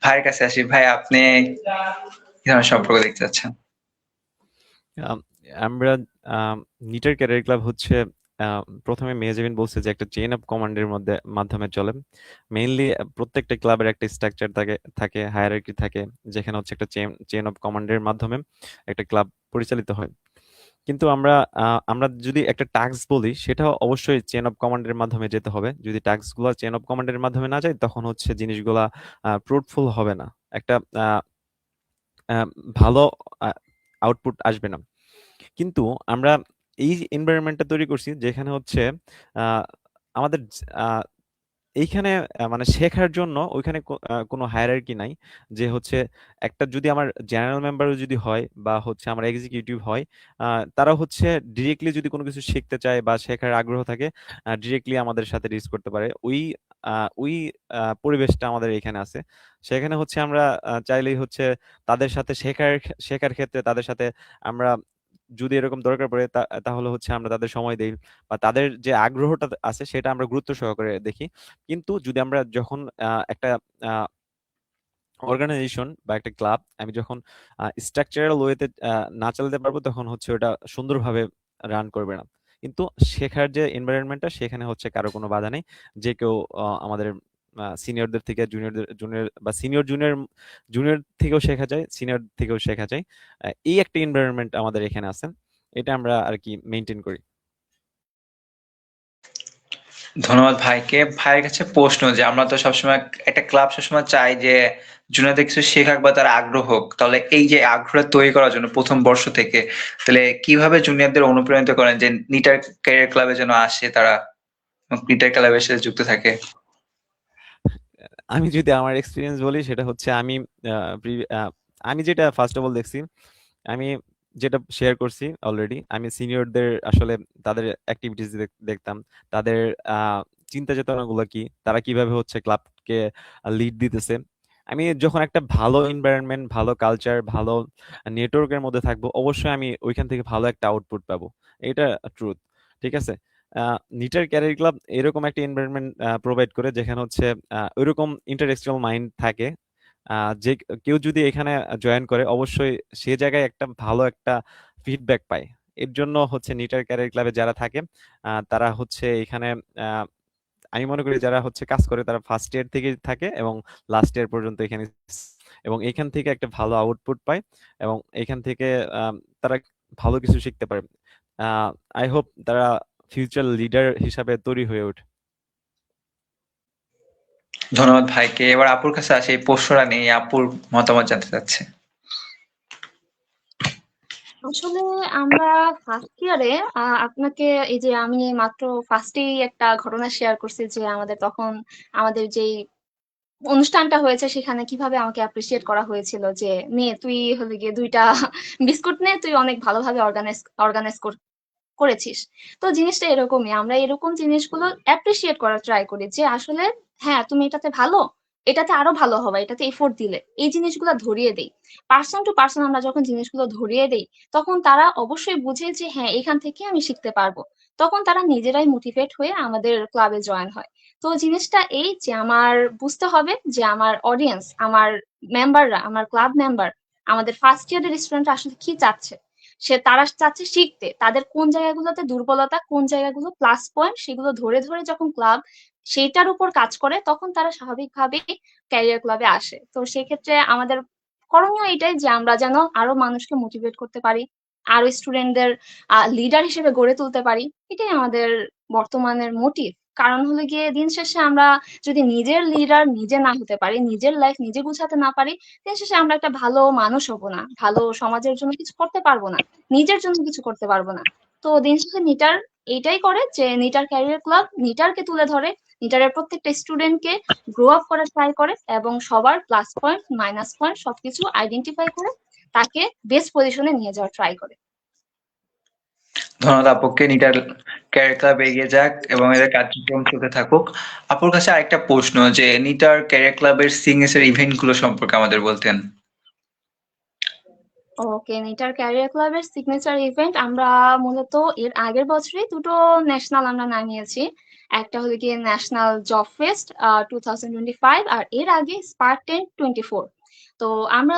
ভাইয়ের কাছে আসি, ভাই আপনি কি ধরনের সম্পর্ক দেখতে চাচ্ছেন? আম, আমরা নিটার ক্যারিয়ার ক্লাব হচ্ছে প্রথমে মেহজাবিন বলছে যে একটা চেইন অফ কমান্ডের মাধ্যমে চলে। মেইনলি প্রত্যেকটা ক্লাবের একটা স্ট্রাকচার থাকে থাকে হায়ারার্কি থাকে, যেখানে হচ্ছে একটা চেইন অফ কমান্ডের মাধ্যমে একটা ক্লাব পরিচালিত হয়। কিন্তু আমরা যদি একটা টাস্ক বলি, সেটা অবশ্যই চেইন অফ কমান্ডের মাধ্যমে যেতে হবে। যদি টাস্ক গুলো চেইন অফ কমান্ডের মাধ্যমে না যায়, তখন হচ্ছে জিনিসগুলা ফ্রুটফুল হবে না, একটা আহ, আহ, ভালো আউটপুট আসবে না। কিন্তু আমরা এই এনভায়রনমেন্টটা তৈরি করছি যেখানে হচ্ছে আহ, আমাদের এইখানে মানে শেখার জন্য ওইখানে কোনো হায়ারার্কি নাই, যে হচ্ছে একটা যদি আমার জেনারেল মেম্বারও যদি হয় বা হচ্ছে আমার এক্সিকিউটিভ হয়, তারা হচ্ছে ডিরেক্টলি যদি কোনো কিছু শিখতে চায় বা শেখার আগ্রহ থাকে, ডিরেক্টলি আমাদের সাথে ডিস করতে পারে। ওই পরিবেশটা আমাদের এখানে আছে। সেখানে হচ্ছে আমরা চাইলেই হচ্ছে তাদের সাথে শেখার শেখার ক্ষেত্রে তাদের সাথে আমরা যদি এরকম দরকার পড়ে তাহলে হচ্ছে আমরা তাদের সময় দেই বা তাদের যে আগ্রহটা আছে সেটা আমরা গুরুত্ব সহকারে দেখি। কিন্তু যদি আমরা যখন একটা অর্গানাইজেশন বা একটা ক্লাব আমি যখন স্ট্রাকচারাল ওয়েতে না চালাতে পারবো, তখন হচ্ছে ওটা সুন্দরভাবে রান করবে না। কিন্তু শেখার যে এনভায়রনমেন্টটা সেখানে হচ্ছে কারো কোনো বাধা নেই। যে কেউ আমাদের সিনিয়রদের থেকে জুনিয়রদের জুনিয়র বা জুনিয়র থেকেও শেখা যায়, সিনিয়র থেকেও শেখা যায়। এই একটা এনভায়রনমেন্ট আমাদের এখানে আছে, এটা আমরা আর কি মেনটেন করি। ধন্যবাদ ভাইকে। ভাইয়ের কাছে প্রশ্ন, যে আমরা তো সবসময় একটা ক্লাব সবসময় চাই যে জুনিয়রদের কিছু শেখাক বা তার আগ্রহ হোক, তাহলে এই যে আগ্রহ তৈরি করার জন্য প্রথম বর্ষ থেকে তাহলে কিভাবে জুনিয়রদের অনুপ্রাণিত করেন যে নিটার ক্যারিয়ার ক্লাবে যেন আসে তারা, নিটার ক্লাবের সাথে যুক্ত থাকে? আমি যদি আমার এক্সপিরিয়েন্স বলি, সেটা হচ্ছে আমি যেটা ফার্স্ট অফ অল দেখছি, আমি যেটা শেয়ার করছি অলরেডি, আমি সিনিয়রদের আসলে তাদের অ্যাক্টিভিটিস দেখতাম, তাদের চিন্তা চেতনা গুলো কি, তারা কিভাবে হচ্ছে ক্লাবকে লিড দিতেছে। আমি যখন একটা ভালো এনভায়রনমেন্ট, ভালো কালচার, ভালো নেটওয়ার্কের মধ্যে থাকবো, অবশ্যই আমি ওইখান থেকে ভালো একটা আউটপুট পাবো। এটা ট্রুথ। ঠিক আছে। নিটার ক্যারিয়ার ক্লাব এরকম একটা এনভায়রনমেন্ট প্রোভাইড করে যেখানে হচ্ছে ওইরকম ইন্টারেকচুয়াল মাইন্ড থাকে। যে কেউ যদি এখানে জয়েন করে, অবশ্যই সে জায়গায় একটা ভালো একটা ফিডব্যাক পায়। এর জন্য হচ্ছে নিটার ক্যারিয়ার ক্লাবে যারা থাকে, তারা হচ্ছে এখানে আহ, আমি মনে করি যারা হচ্ছে কাজ করে তারা ফার্স্ট ইয়ার থেকে থাকে এবং লাস্ট ইয়ার পর্যন্ত এখানে, এবং এখান থেকে একটা ভালো আউটপুট পায়, এবং এখান থেকে তারা ভালো কিছু শিখতে পারে। আই হোপ তারা ফিউচার লিডার হিসাবে তৈরি হয়ে ওঠে। ধন্যবাদ ভাইকে। এবার আপুর কাছে আসে, এই প্রশ্নটা নিয়ে আপুর মতামত জানতে চাচ্ছে। আসলে আমরা ফার্স্ট ইয়ারে আপনাকে এই যে আমি মাত্র ফার্স্টেই একটা ঘটনা শেয়ার করছি যে আমাদের তখন আমাদের যেই অনুষ্ঠানটা হয়েছে সেখানে কিভাবে আমাকে অ্যাপ্রিসিয়েট করা হয়েছিল যে নে তুই হলে গিয়ে দুইটা বিস্কুট নে, তুই অনেক ভালোভাবে অর্গানাইজ করেছিস। তো জিনিসটা এরকমই, আমরা এরকম জিনিসগুলো অ্যাপ্রিসিয়েট করার ট্রাই করি যে আসলে হ্যাঁ তুমি এটাতে ভালো, এটাতে আরো ভালো হবে, এটাতে এফোর্ট দিলে এই জিনিসগুলো ধরিয়ে দেই। পার্সন টু পার্সন আমরা যখন জিনিসগুলো ধরিয়ে দেই, তখন তারা অবশ্যই বুঝে যে হ্যাঁ এখান থেকে আমি শিখতে পারবো। তখন তারা নিজেরাই মোটিভেট হয়ে আমাদের ক্লাবে জয়েন হয়। তো জিনিসটা এই যে আমার বুঝতে হবে যে আমার অডিয়েন্স, আমার মেম্বাররা, আমার ক্লাব মেম্বার, আমাদের ফার্স্ট ইয়ারের স্টুডেন্ট আসলে কি চাচ্ছে। তারা চাচ্ছে শিখতে, তাদের কোন জায়গাগুলোতে দুর্বলতা, কোন জায়গাগুলো প্লাস পয়েন্ট, সেগুলো ধরে ধরে যখন ক্লাব সেইটার উপর কাজ করে, তখন তারা স্বাভাবিকভাবে ক্যারিয়ার ক্লাবে আসে। তো সেক্ষেত্রে আমাদের করণীয় এটাই যে আমরা যেন আরো মানুষকে মোটিভেট করতে পারি, আরো স্টুডেন্টদের লিডার হিসেবে গড়ে তুলতে পারি। এটাই আমাদের বর্তমানের মোটিভ। কারণ হলো গিয়ে দিন শেষে আমরা যদি নিজের লিডার নিজে না হতে পারি, নিজের লাইফ নিজে গুছাতে না পারি, দিন শেষে আমরা একটা ভালো মানুষ হবো না, ভালো সমাজের জন্য কিছু করতে পারবো না, নিজের জন্য কিছু করতে পারবো না। তো দিন শেষে নিটার এইটাই করে যে নিটার ক্যারিয়ার ক্লাব নিটারকে তুলে ধরে, নিটারের প্রত্যেকটা স্টুডেন্টকে গ্রো আপ করার ট্রাই করে, এবং সবার প্লাস পয়েন্ট মাইনাস পয়েন্ট সবকিছু আইডেন্টিফাই করে তাকে বেস্ট পজিশনে নিয়ে যাওয়ার ট্রাই করে। ধন্যবাদ আপুকে। নিটার ক্যারিয়ার ক্লাব এগিয়ে যাক এবং এদের কার্যক্রম চলতে থাকুক। আপুর কাছে আরেকটা প্রশ্ন, যে নিটার ক্যারিয়ার ক্লাবের সিগনেচার ইভেন্ট গুলো সম্পর্কে আমাদের বলতেন। ওকে, নিটার ক্যারিয়ার ক্লাবের সিগনেচার ইভেন্ট আমরা মূলত এর আগের বছরই দুটো ন্যাশনাল আমরা নামিয়েছি। একটা হলো গিয়ে ন্যাশনাল জব ফেস্ট 2025, আর এর আগে স্পার্ক 1024। তো আমরা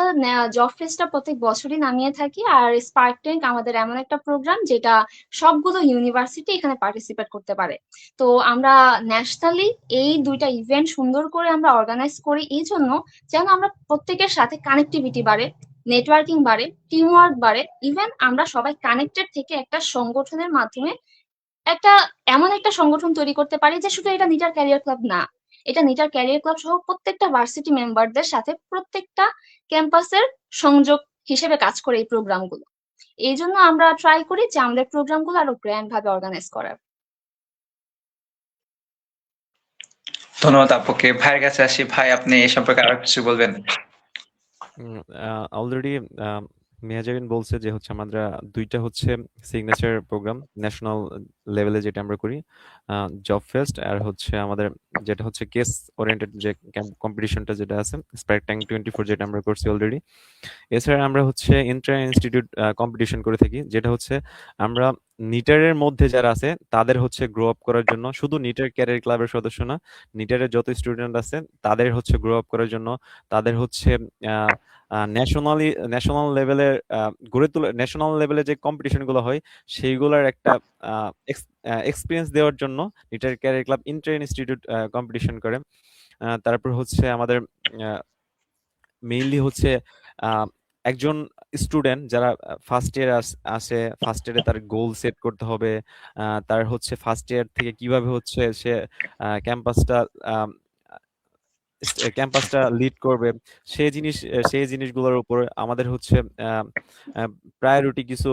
জব ফেস্টটা প্রত্যেক বছরই নামিয়ে থাকি, আর স্পার্ক 10 আমাদের এমন একটা প্রোগ্রাম যেটা সবগুলো ইউনিভার্সিটি এখানে পার্টিসিপেট করতে পারে। তো আমরা ন্যাশনালি এই দুইটা ইভেন্ট সুন্দর করে আমরা অর্গানাইজ করি এই জন্য যেন আমরা প্রত্যেকের সাথে কানেক্টিভিটি বাড়ে, নেটওয়ার্কিং বাড়ে, টিম ওয়ার্ক বাড়ে, ইভেন আমরা সবাই কানেক্টেড থেকে একটা সংগঠনের মাধ্যমে একটা এমন একটা সংগঠন তৈরি করতে পারি যে শুধু এটা নিটার ক্যারিয়ার ক্লাব না, এটা নিটার ক্যারিয়ার ক্লাব সহ প্রত্যেকটা ভার্সিটি মেম্বারদের সাথে প্রত্যেকটা ক্যাম্পাসের সংযোগ হিসেবে কাজ করে এই প্রোগ্রামগুলো। এই জন্য আমরা ট্রাই করি যে আমাদের প্রোগ্রামগুলো আরো গ্র্যান্ড ভাবে অর্গানাইজ করার। ধন্যবাদ আপুকে। ভাইয়ের কাছে আসি। ভাই, আপনি এ সম্পর্কে আরো কিছু বলবেন? অলরেডি মেহাজাবিন বলছে যে হচ্ছে আমরা দুইটা হচ্ছে সিগনেচার প্রোগ্রাম ন্যাশনাল লেভেলে যেটা আমরা করি, জব ফেস্ট, আর হচ্ছে আমাদের যেটা হচ্ছে কেস ওরিয়েন্টেড যে কম্পিটিশনটা যেটা আছে স্পার্ক ট্যাঙ্ক 24 যেটা আমরা করছি অলরেডি। এছাড়া আমরা হচ্ছে ইন্টার ইনস্টিটিউট কম্পিটিশন করে থাকি, যেটা হচ্ছে আমরা নিটারের মধ্যে যারা আছে তাদের হচ্ছে গ্রো আপ করার জন্য, শুধু নিটার ক্যারিয়ার ক্লাবের সদস্য না, নিটারের যত স্টুডেন্ট আছে তাদের হচ্ছে গ্রো আপ করার জন্য, তাদের হচ্ছে ন্যাশনাল লেভেলের গড়ে তোলা, ন্যাশনাল লেভেলে যে কম্পিটিশন গুলো হয় সেইগুলোর একটা এক্সপিরিয়েন্স দেওয়ার জন্য NITER career club inter institute competition করে। তারপর হচ্ছে আমাদের মেইনলি হচ্ছে আহ, একজন স্টুডেন্ট যারা ফার্স্ট ইয়ার আসে, ফার্স্ট ইয়ারে তার গোল সেট করতে হবে, তার হচ্ছে ফার্স্ট ইয়ার থেকে কিভাবে হচ্ছে সে ক্যাম্পাসটা ক্যাম্পাসটা লিড করবে, সেই জিনিসগুলোর উপর আমাদের হচ্ছে প্রায়োরিটি কিছু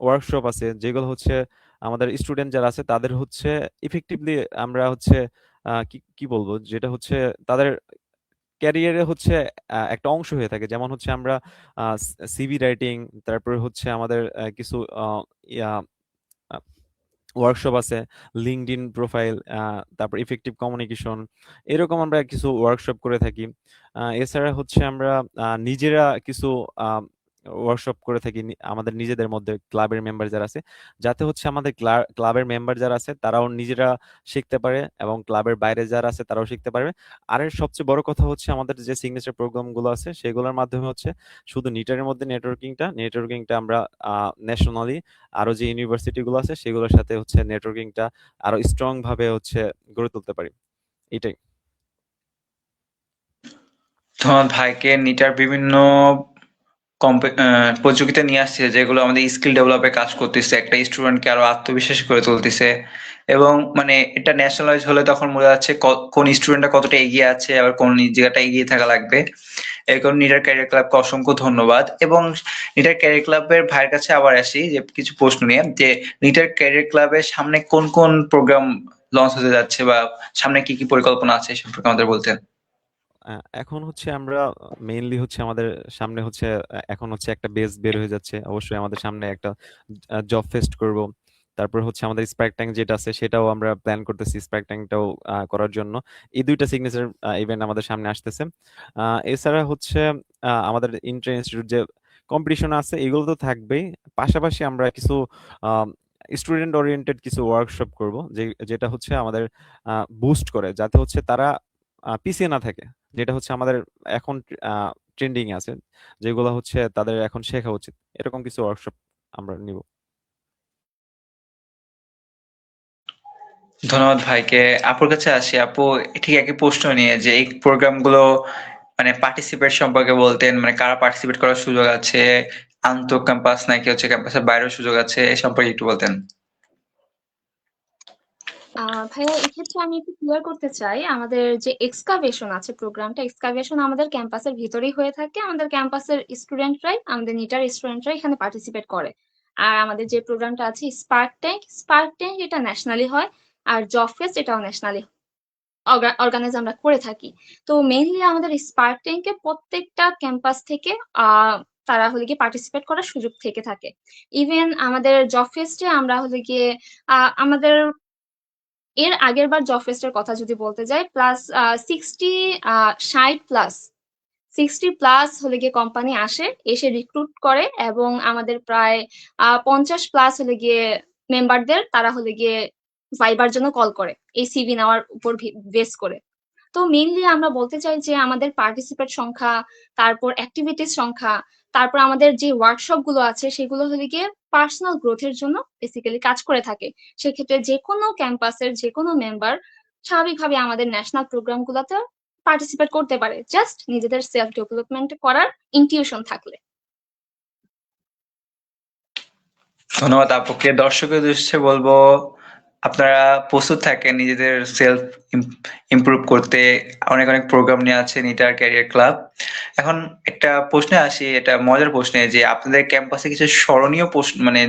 ওয়ার্কশপ আছে, যেগুলো হচ্ছে আমাদের স্টুডেন্ট যারা আছে তাদের হচ্ছে ইফেক্টিভলি আমরা হচ্ছে কি কি বলবো, যেটা হচ্ছে তাদের ক্যারিয়ারে হচ্ছে একটা অংশ হয়ে থাকে। যেমন হচ্ছে আমরা সিভি রাইটিং, তারপরে হচ্ছে আমাদের কিছু ওয়ার্কশপ আছে, লিঙ্কডইন প্রোফাইল, তারপর ইফেক্টিভ কমিউনিকেশন, এরকম আমরা কিছু ওয়ার্কশপ করে থাকি। এছাড়া হচ্ছে আমরা নিজেরা কিছু ওয়ার্কশপ করে থাকি আমাদের নিজেদের মধ্যে, ক্লাবের মেম্বার যারা আছে, যাতে হচ্ছে আমাদের ক্লাবের মেম্বার যারা আছে তারাও নিজেরা শিখতে পারে এবং ক্লাবের বাইরে যারা আছে তারাও শিখতে পারবে। আর এর সবচেয়ে বড় কথা হচ্ছে আমাদের যে সিগনেচার প্রোগ্রাম গুলো আছে সেগুলোর মাধ্যমে হচ্ছে শুধু নিটারের মধ্যে নেটওয়ার্কিংটা আমরা ন্যাশনালি আরো যে ইউনিভার্সিটি গুলো আছে সেগুলোর সাথে হচ্ছে নেটওয়ার্কিংটা আরো স্ট্রং ভাবে হচ্ছে গড়ে তুলতে পারি। এটাই। ধন্যবাদ ভাইকে। নিটার বিভিন্ন প্রতিযোগিতা নিয়ে আসছে যেগুলো আমাদের স্কিল ডেভেলপে কাজ করতেছে, একটা স্টুডেন্টকে আরো আত্মবিশ্বাসী করে তুলতেছে। এবং মানে এটা ন্যাশনালাইজ হলে তখন বোঝা যাচ্ছে কোন স্টুডেন্টটা কতটা এগিয়ে আছে, আবার কোন জায়গাটা এগিয়ে থাকা লাগবে। এই কারণে নিটার ক্যারিয়ার ক্লাবকে অসংখ্য ধন্যবাদ। এবং নিটার ক্যারিয়ার ক্লাবের ভাইয়ের কাছে আবার আসি যে কিছু প্রশ্ন নিয়ে, যে নিটার ক্যারিয়ার ক্লাবের সামনে কোন কোন প্রোগ্রাম লঞ্চ হতে যাচ্ছে, বা সামনে কি কি পরিকল্পনা আছে এই সম্পর্কে আমাদের বলতেন? এখন হচ্ছে আমরা মেইনলি হচ্ছে আমাদের সামনে হচ্ছে এখন হচ্ছে একটা বেস বের হয়ে যাচ্ছে, অবশ্যই আমাদের সামনে একটা জব ফেস্ট করব। তারপর হচ্ছে আমাদের স্পার্ক ট্যাঙ্ক যেটা আছে সেটাও আমরা প্ল্যান করতেছি, স্পার্ক ট্যাঙ্কটাও করার জন্য। এই দুইটা সিগনেচার ইভেন্ট আমাদের সামনে আসতেছে। এছাড়া হচ্ছে আমাদের ইন্টার ইনস্টিটিউট যে কম্পিটিশন আছে এগুলো তো থাকবেই, পাশাপাশি আমরা কিছু স্টুডেন্ট ওরিয়েন্টেড কিছু ওয়ার্কশপ করব, যেটা হচ্ছে আমাদের বুস্ট করে, যাতে হচ্ছে তারা পিছিয়ে না থাকে, যেটা হচ্ছে আমাদের এখন ট্রেন্ডিং আছে, যেগুলো হচ্ছে তাদের এখন শেখা উচিত, এরকম কিছু ওয়ার্কশপ আমরা নিব। ধন্যবাদ ভাইকে। আপুর কাছে আসি। আপু, ঠিক একই প্রশ্ন নিয়ে, যে এই প্রোগ্রাম গুলো মানে পার্টিসিপেট সম্পর্কে বলতেন, মানে কারা পার্টিসিপেট করার সুযোগ আছে, আন্তঃ ক্যাম্পাস নাকি হচ্ছে ক্যাম্পাসের বাইরেও সুযোগ আছে, এ সম্পর্কে একটু বলতেন। ভাইয়া এক্ষেত্রে আমি একটু ক্লিয়ার করতে চাই, আমাদের যে এক্সকাভেশন আছে প্রোগ্রামটা, এক্সকাভেশন আমাদের ক্যাম্পাসের ভিতরেই হয়ে থাকে। আমাদের ক্যাম্পাসের স্টুডেন্টরাই, আমাদের নিটার স্টুডেন্টরাই এখানে পার্টিসিপেট করে। আর আমাদের যে প্রোগ্রামটা আছে স্পার্ক ট্যাঙ্ক এটা ন্যাশনালি হয়। আর জব ফেস্ট এটাও ন্যাশনালি অর্গানাইজ আমরা করে থাকি। তো মেইনলি আমাদের স্পার্ক ট্যাঙ্কে প্রত্যেকটা ক্যাম্পাস থেকে তারা হলে গিয়ে পার্টিসিপেট করার সুযোগ থেকে থাকে। ইভেন আমাদের জব ফেস্টে আমরা হলে গিয়ে আমাদের এর আগের বার জব ফেস্টের কথা যদি বলতে যাই, প্লাস 60 60 প্লাস 60 প্লাস হলে গিয়ে কোম্পানি আসে, এসে রিক্রুট করে, এবং আমাদের প্রায় 50 প্লাস হলে গিয়ে মেম্বারদের তারা হলে গিয়ে ভাইবার জন্য কল করে এই সিভি নেওয়ার উপর বেস করে। তো মেইনলি আমরা বলতে চাই যে আমাদের পার্টিসিপেট সংখ্যা, তারপর অ্যাক্টিভিটিস সংখ্যা, তারপর আমাদের যে ওয়ার্কশপ গুলো আছে সেগুলো হলে গিয়ে পার্সোনাল গ্রোথের জন্য বেসিক্যালি কাজ করে থাকে। সেক্ষেত্রে যে কোনো ক্যাম্পাসের যে কোনো মেম্বার স্বাভাবিকভাবে আমাদের ন্যাশনাল প্রোগ্রাম গুলোতে পার্টিসিপেট করতে পারে, জাস্ট নিজেদের সেলফ ডেভেলপমেন্ট করার ইনটিউশন থাকলে। ধন্যবাদ আপুকে। দর্শকের উদ্দেশ্যে বলবো, আপনারা প্রস্তুত থাকেন নিজেদের সেলফ ইমপ্রুভ করতে। অনেক অনেক প্রোগ্রাম নিয়ে আছেন ইটার ক্যারিয়ার ক্লাব। এখন একটা প্রশ্নে আসি, এটা মজার প্রশ্নে, যে আপনাদের ক্যাম্পাসে কিছু স্মরণীয় মানে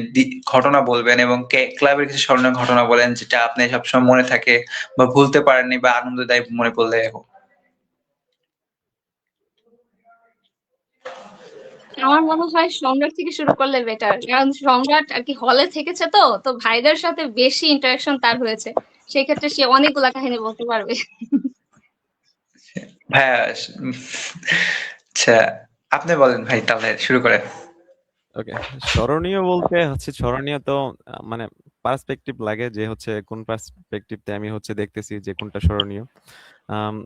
ঘটনা বলবেন, এবং ক্লাবের কিছু স্মরণীয় ঘটনা বলেন যেটা আপনি সবসময় মনে থাকে বা ভুলতে পারেননি বা আনন্দদায়ক মনে পড়লে। আমার মনে হয় সম্রাট থেকে শুরু করলে বেটার, কারণ সম্রাট আর কি হলে থেকেছে, তো তো ভাইদের সাথে বেশি ইন্টারাকশন তার হয়েছে, সেই ক্ষেত্রে সে অনেকগুলা কাহিনী বলতে পারবে। ভাইয়া উম, আচ্ছা, আপনি বলেন ভাই, তাহলে শুরু করেন। ওকে, স্মরণীয় বলতে হচ্ছে স্মরণীয় তো মানে পার্সপেক্টিভ লাগে, যে হচ্ছে কোন পার্সপেক্টিভতে আমি হচ্ছে দেখতেছি যে কোনটা স্মরণীয়। আম,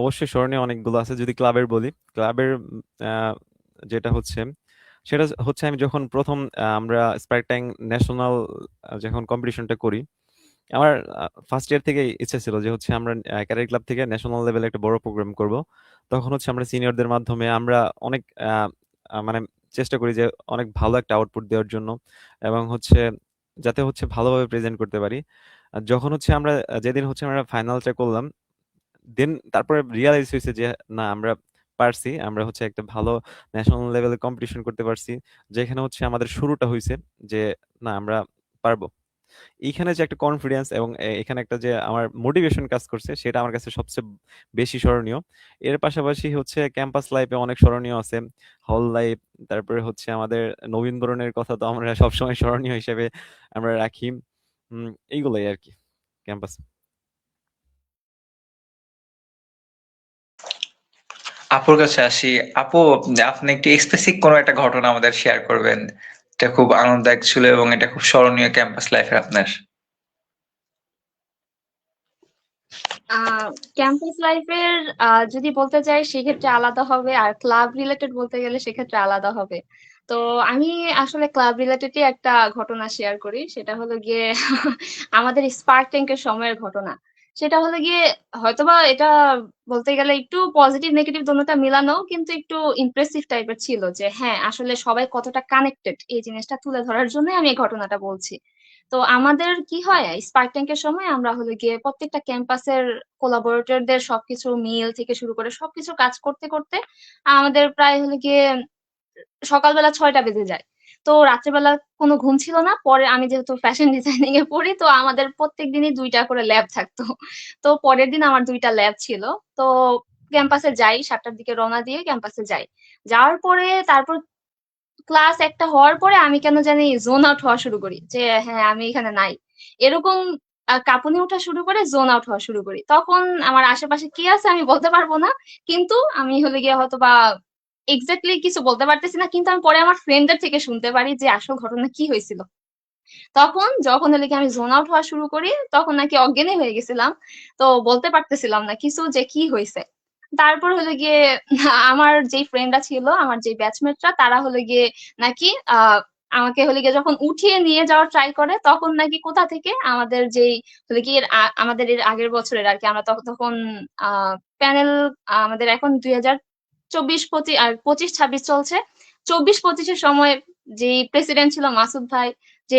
অবশ্যই স্মরণীয় অনেকগুলো আছে। যদি ক্লাবের বলি, ক্লাবের আহ, যেটা হচ্ছে সেটা হচ্ছে আমি যখন প্রথম আমরা স্পার্ক ট্যাঙ্ক ন্যাশনাল যখন কম্পিটিশনটা করি, আমার ফার্স্ট ইয়ার থেকে ইচ্ছা ছিল যে হচ্ছে আমরা ক্যারিয়ার ক্লাব থেকে ন্যাশনাল লেভেলে একটা বড় প্রোগ্রাম করব। তখন হচ্ছে আমরা সিনিয়রদের মাধ্যমে আমরা অনেক মানে চেষ্টা করি যে অনেক ভালো একটা আউটপুট দেওয়ার জন্য, এবং হচ্ছে যাতে হচ্ছে ভালোভাবে প্রেজেন্ট করতে পারি। আর যখন হচ্ছে আমরা যেদিন হচ্ছে আমরা ফাইনালটা করলাম, দেন তারপরে রিয়ালাইজ হয়েছে যে না, আমরা পারছি, আমরা হচ্ছে একটা ভালো ন্যাশনাল লেভেলে কম্পিটিশন করতে পারছি, যেখানে হচ্ছে আমাদের শুরুটা হয়েছে যে না, আমরা পারবো। এইখানে যে একটা কনফিডেন্স এবং এখানে একটা যে আমার মোটিভেশন কাজ করছে, সেটা আমার কাছে সবচেয়ে বেশি স্মরণীয়। এর পাশাপাশি হচ্ছে ক্যাম্পাস লাইফে অনেক স্মরণীয় আছে, হল লাইফ, তারপরে হচ্ছে আমাদের নবীনবরণের কথা তো আমরা সবসময় স্মরণীয় হিসেবে আমরা রাখি। এইগুলাই আর কি ক্যাম্পাস। আপুর কাছে আসি। আপু, আপনি একটু স্পেসিফিক কোনো একটা ঘটনা আমাদের শেয়ার করবেন, এটা খুব আনন্দদায়ক ছিল এবং এটা খুব স্মরণীয় ক্যাম্পাস লাইফে আপনার। ক্যাম্পাস লাইফের যদি বলতে চাই সেক্ষেত্রে আলাদা হবে, আর ক্লাব রিলেটেড বলতে গেলে সেক্ষেত্রে আলাদা হবে। তো আমি আসলে ক্লাব রিলেটেডই একটা ঘটনা শেয়ার করি, সেটা হলো গিয়ে আমাদের স্পার্ক ট্যাঙ্কের সময়ের ঘটনা। সেটা হলো গিয়ে হয়তোবা এটা বলতে গেলে একটু পজিটিভ নেগেটিভ দোনোটা মিলানো, কিন্তু একটু ইমপ্রেসিভ টাইপের ছিল যে হ্যাঁ আসলে সবাই কতটা কানেক্টেড, এই জিনিসটা তুলে ধরার জন্য আমি এই ঘটনাটা বলছি। তো আমাদের কি হয়, স্পার্ক ট্যাঙ্কের সময় আমরা হলো গিয়ে প্রত্যেকটা ক্যাম্পাসের কোলাবোরেটরদের সবকিছু মিল থেকে শুরু করে সবকিছু কাজ করতে করতে আমাদের প্রায় হলো গিয়ে সকালবেলা 6টা বেজে যায়। তো রাত্রেবেলা কোনো ঘুম ছিল না। পরে আমি যেহেতু ফ্যাশন ডিজাইনিং এ পড়ি, তো আমাদের প্রত্যেক দিনই 2টা করে ল্যাব থাকতো। তো পরের দিন আমার 2টা ল্যাব ছিল। তো ক্যাম্পাসে যাই, 7টার দিকে রওনা দিয়ে ক্যাম্পাসে যাই। যাওয়ার পরে তারপর ক্লাস একটা হওয়ার পরে আমি কেন জানি জোন আউট হওয়া শুরু করি যে হ্যাঁ আমি এখানে নাই, এরকম কাঁপুনি ওঠা শুরু করে জোন আউট হওয়া শুরু করি। তখন আমার আশেপাশে কি আছে আমি বলতে পারবো না, কিন্তু আমি হলে গিয়ে হয়তো বা এক্স্যাক্টলি কিছু বলতে পারতেছি না, কিন্তু আমি পরে আমার ফ্রেন্ডদের থেকে শুনতে পারি যে আসল ঘটনা কি হয়েছিল। তখন যখন হলে কি আমি জোন আউট হওয়া শুরু করি, তখন নাকি অজ্ঞানী হয়ে গেছিলাম। তো বলতে পারতেছিলাম না কিছু যে কি হয়েছে। তারপর হলো গিয়ে আমার যেই ফ্রেন্ডরা ছিল, আমার যে ব্যাচমেটরা, তারা হলো গিয়ে নাকি আমাকে হলে গিয়ে যখন উঠিয়ে নিয়ে যাওয়ার ট্রাই করে, তখন নাকি কোথা থেকে আমাদের যেই হলে কি আমাদের এর আগের বছরের আর কি, আমরা তখন তখন প্যানেল, আমাদের এখন 2024-25 আর 25-26 চলছে। 24-25-এর সময় যে প্রেসিডেন্ট ছিল মাসুদ ভাই, যে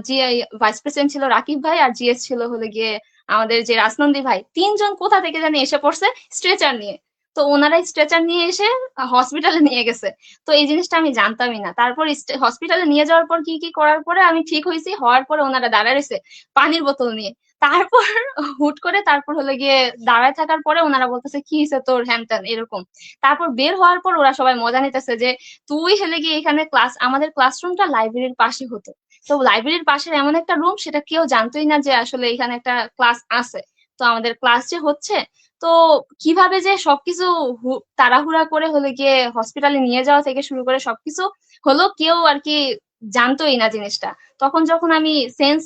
জি ভাইস প্রেসিডেন্ট ছিল রাকিব ভাই, আর জিএস ছিল হলে গিয়ে আমাদের যে রাজনন্দী ভাই, তিনজন কোথা থেকে জানি এসে পড়ছে স্ট্রেচার নিয়ে। তো ওনারাই স্ট্রেচার নিয়ে এসে হসপিটালে নিয়ে গেছে। তো এই জিনিসটা আমি জানতামই না। তারপর হসপিটালে নিয়ে যাওয়ার পর কি কি করার পরে আমি ঠিক হয়েছি, হওয়ার পরে ওনারা দাঁড়ায় রয়েছে পানির বোতল নিয়ে। তারপর হুট করে তারপর হলো গিয়ে দাঁড়ায় থাকার পরে ওনারা বলতেছে কি হয়েছে তোর, হ্যান ত্যান এরকম। তারপর বের হওয়ার পর ওরা সবাই মজা নিতেছে যে তুই হলে গিয়ে এখানে ক্লাস, আমাদের ক্লাসরুমটা লাইব্রেরির পাশে হতো। তো লাইব্রেরির পাশের এমন একটা রুম, সেটা কেউ জানতোই না যে আসলে এখানে একটা ক্লাস আছে। তো আমাদের ক্লাস যে হচ্ছে, তো কিভাবে যে সবকিছু তাড়াহুড়া করে হলে গিয়ে হসপিটালে নিয়ে যাওয়া থেকে শুরু করে সবকিছু হলো, কেউ আর কি জানতোই না জিনিসটা। তখন যখন আমি সেন্স